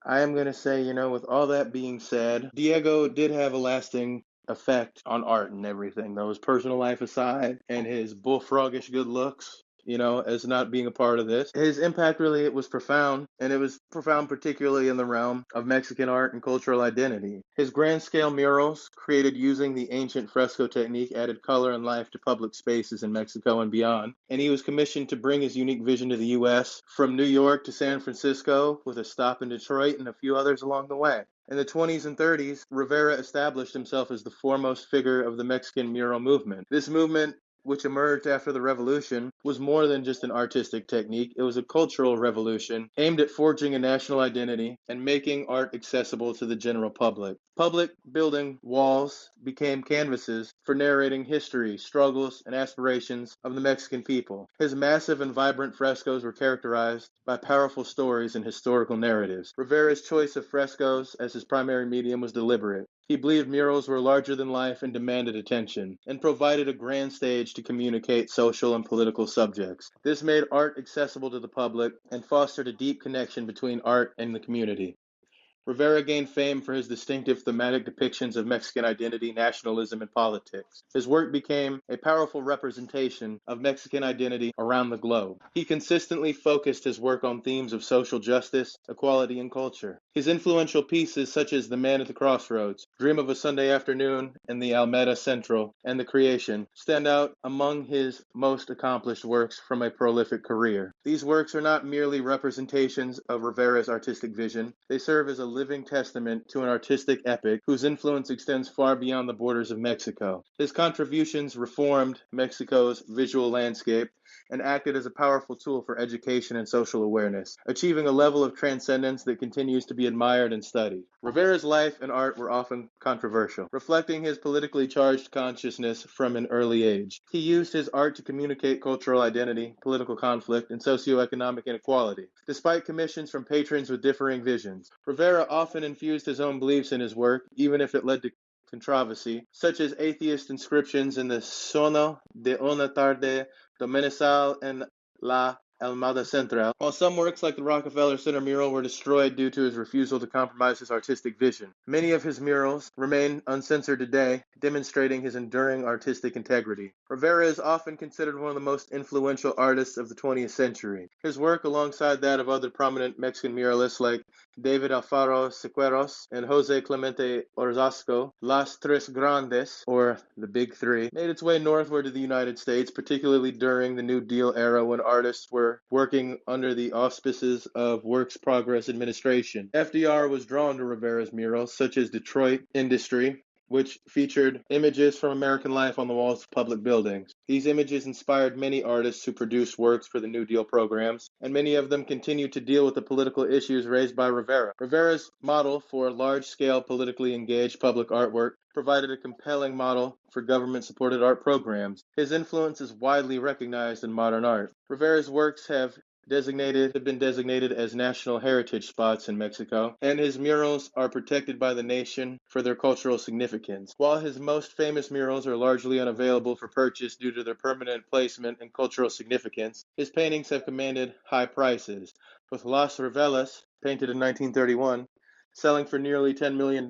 I am going to say, with all that being said, Diego did have a lasting effect on art and everything, though his personal life aside and his bullfrogish good looks. As not being a part of this. His impact really it was profound, and it was profound particularly in the realm of Mexican art and cultural identity. His grand scale murals, created using the ancient fresco technique, added color and life to public spaces in Mexico and beyond. And he was commissioned to bring his unique vision to the U.S. from New York to San Francisco, with a stop in Detroit and a few others along the way. In the 20s and 30s, Rivera established himself as the foremost figure of the Mexican mural movement. This movement, which emerged after the revolution, was more than just an artistic technique. It was a cultural revolution aimed at forging a national identity and making art accessible to the general public. Public building walls became canvases for narrating history, struggles, and aspirations of the Mexican people. His massive and vibrant frescoes were characterized by powerful stories and historical narratives. Rivera's choice of frescoes as his primary medium was deliberate. He believed murals were larger than life and demanded attention, and provided a grand stage to communicate social and political subjects. This made art accessible to the public and fostered a deep connection between art and the community. Rivera gained fame for his distinctive thematic depictions of Mexican identity, nationalism, and politics. His work became a powerful representation of Mexican identity around the globe. He consistently focused his work on themes of social justice, equality, and culture. His influential pieces such as The Man at the Crossroads, Dream of a Sunday Afternoon, and The Alameda Central, and The Creation stand out among his most accomplished works from a prolific career. These works are not merely representations of Rivera's artistic vision, they serve as a living testament to an artistic epic whose influence extends far beyond the borders of Mexico. His contributions reformed Mexico's visual landscape and acted as a powerful tool for education and social awareness, achieving a level of transcendence that continues to be admired and studied. Rivera's life and art were often controversial, reflecting his politically charged consciousness from an early age. He used his art to communicate cultural identity, political conflict, and socioeconomic inequality. Despite commissions from patrons with differing visions, Rivera often infused his own beliefs in his work, even if it led to controversy, such as atheist inscriptions in the Sono de una tarde dominical en la Almada Central, while some works like the Rockefeller Center mural were destroyed due to his refusal to compromise his artistic vision. Many of his murals remain uncensored today, demonstrating his enduring artistic integrity. Rivera is often considered one of the most influential artists of the 20th century. His work, alongside that of other prominent Mexican muralists like David Alfaro Siqueiros and Jose Clemente Orzasco, Las Tres Grandes, or the Big Three, made its way northward to the United States, particularly during the New Deal era when artists were working under the auspices of Works Progress Administration. FDR was drawn to Rivera's murals, such as Detroit Industry, which featured images from American life on the walls of public buildings. These images inspired many artists who produced works for the New Deal programs, and many of them continue to deal with the political issues raised by Rivera. Rivera's model for large-scale politically engaged public artwork provided a compelling model for government-supported art programs. His influence is widely recognized in modern art. Rivera's works have been designated as national heritage spots in Mexico, and his murals are protected by the nation for their cultural significance. While his most famous murals are largely unavailable for purchase due to their permanent placement and cultural significance, his paintings have commanded high prices, with Las Revelas, painted in 1931, selling for nearly $10 million.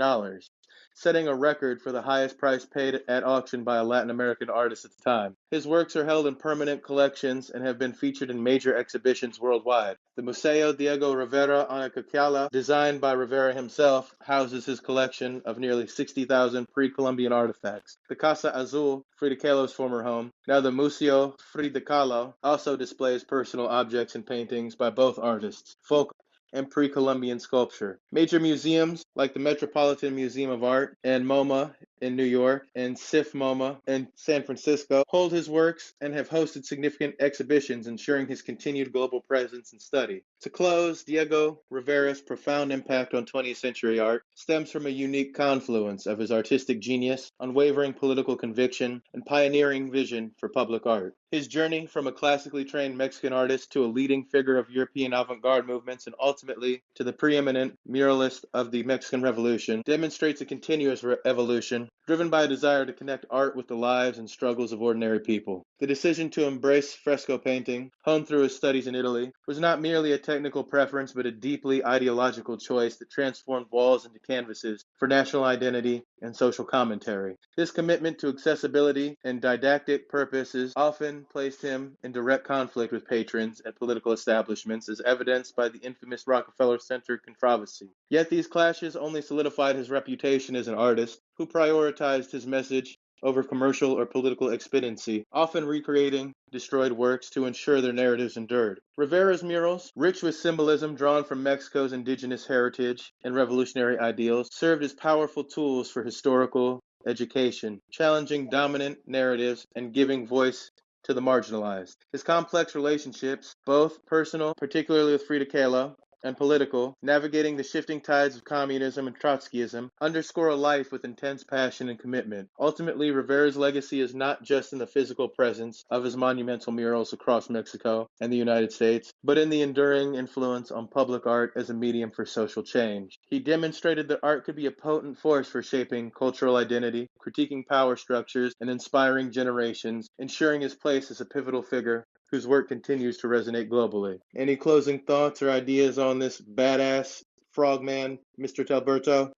setting a record for the highest price paid at auction by a Latin American artist at the time. His works are held in permanent collections and have been featured in major exhibitions worldwide. The Museo Diego Rivera on Acacala, designed by Rivera himself, houses his collection of nearly 60,000 pre-Columbian artifacts. The Casa Azul, Frida Kahlo's former home, now the Museo Frida Kahlo, also displays personal objects and paintings by both artists, folk and pre-Columbian sculpture. Major museums like the Metropolitan Museum of Art and MoMA in New York and SIF MoMA in San Francisco hold his works and have hosted significant exhibitions, ensuring his continued global presence and study. To close, Diego Rivera's profound impact on 20th century art stems from a unique confluence of his artistic genius, unwavering political conviction, and pioneering vision for public art. His journey from a classically trained Mexican artist to a leading figure of European avant-garde movements and ultimately to the preeminent muralist of the Mexican Revolution demonstrates a continuous evolution driven by a desire to connect art with the lives and struggles of ordinary people. The decision to embrace fresco painting, honed through his studies in Italy, was not merely a technical preference but a deeply ideological choice that transformed walls into canvases for national identity and social commentary. His commitment to accessibility and didactic purposes often placed him in direct conflict with patrons and political establishments, as evidenced by the infamous Rockefeller-centered controversy. Yet these clashes only solidified his reputation as an artist who prioritized his message over commercial or political expediency, often recreating destroyed works to ensure their narratives endured. Rivera's murals, rich with symbolism drawn from Mexico's indigenous heritage and revolutionary ideals, served as powerful tools for historical education, challenging dominant narratives and giving voice to the marginalized. His complex relationships, both personal, particularly with Frida Kahlo, and political, navigating the shifting tides of communism and Trotskyism, underscore a life with intense passion and commitment. Ultimately, Rivera's legacy is not just in the physical presence of his monumental murals across Mexico and the United States, but in the enduring influence on public art as a medium for social change. He demonstrated that art could be a potent force for shaping cultural identity, critiquing power structures, and inspiring generations, ensuring his place as a pivotal figure whose work continues to resonate globally. Any closing thoughts or ideas on this badass frogman, Mr. Talberto?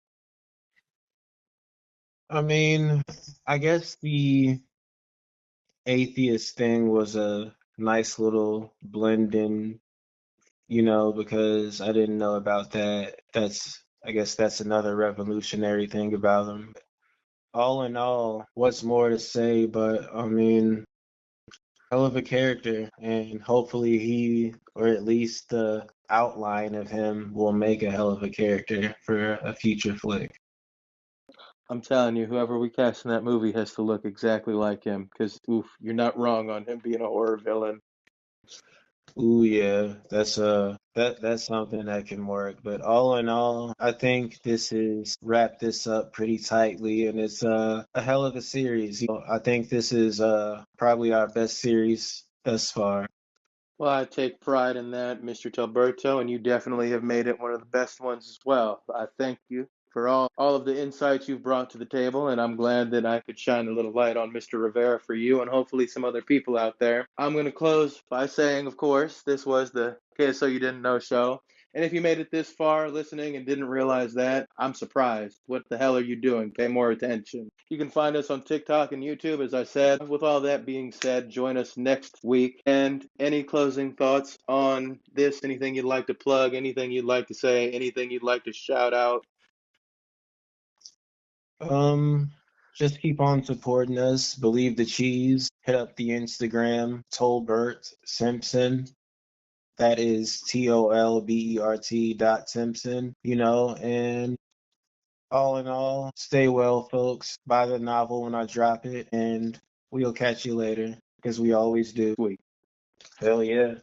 I mean, I guess the atheist thing was a nice little blend in, because I didn't know about that. I guess that's another revolutionary thing about him. All in all, what's more to say, but I mean, hell of a character, and hopefully he, or at least the outline of him, will make a hell of a character for a future flick. I'm telling you, whoever we cast in that movie has to look exactly like him, because, oof, you're not wrong on him being a horror villain. Ooh, yeah, that's something that can work. But all in all, I think this is wrap this up pretty tightly, and it's a hell of a series. I think this is probably our best series thus far. Well, I take pride in that, Mr. Talberto, and you definitely have made it one of the best ones as well. I thank you for all of the insights you've brought to the table, and I'm glad that I could shine a little light on Mr. Rivera for you and hopefully some other people out there. I'm going to close by saying, of course, this was the KSO You Didn't Know show. And if you made it this far listening and didn't realize that, I'm surprised. What the hell are you doing? Pay more attention. You can find us on TikTok and YouTube, as I said. With all that being said, join us next week. And any closing thoughts on this? Anything you'd like to plug? Anything you'd like to say? Anything you'd like to shout out? Um, just keep on supporting us. Believe the cheese. Hit up the Instagram, Tolbert Simpson. That is TOLBERT.Simpson, and all in all, stay well, folks. Buy the novel when I drop it, and we'll catch you later, because we always do. Sweet. Hell yeah.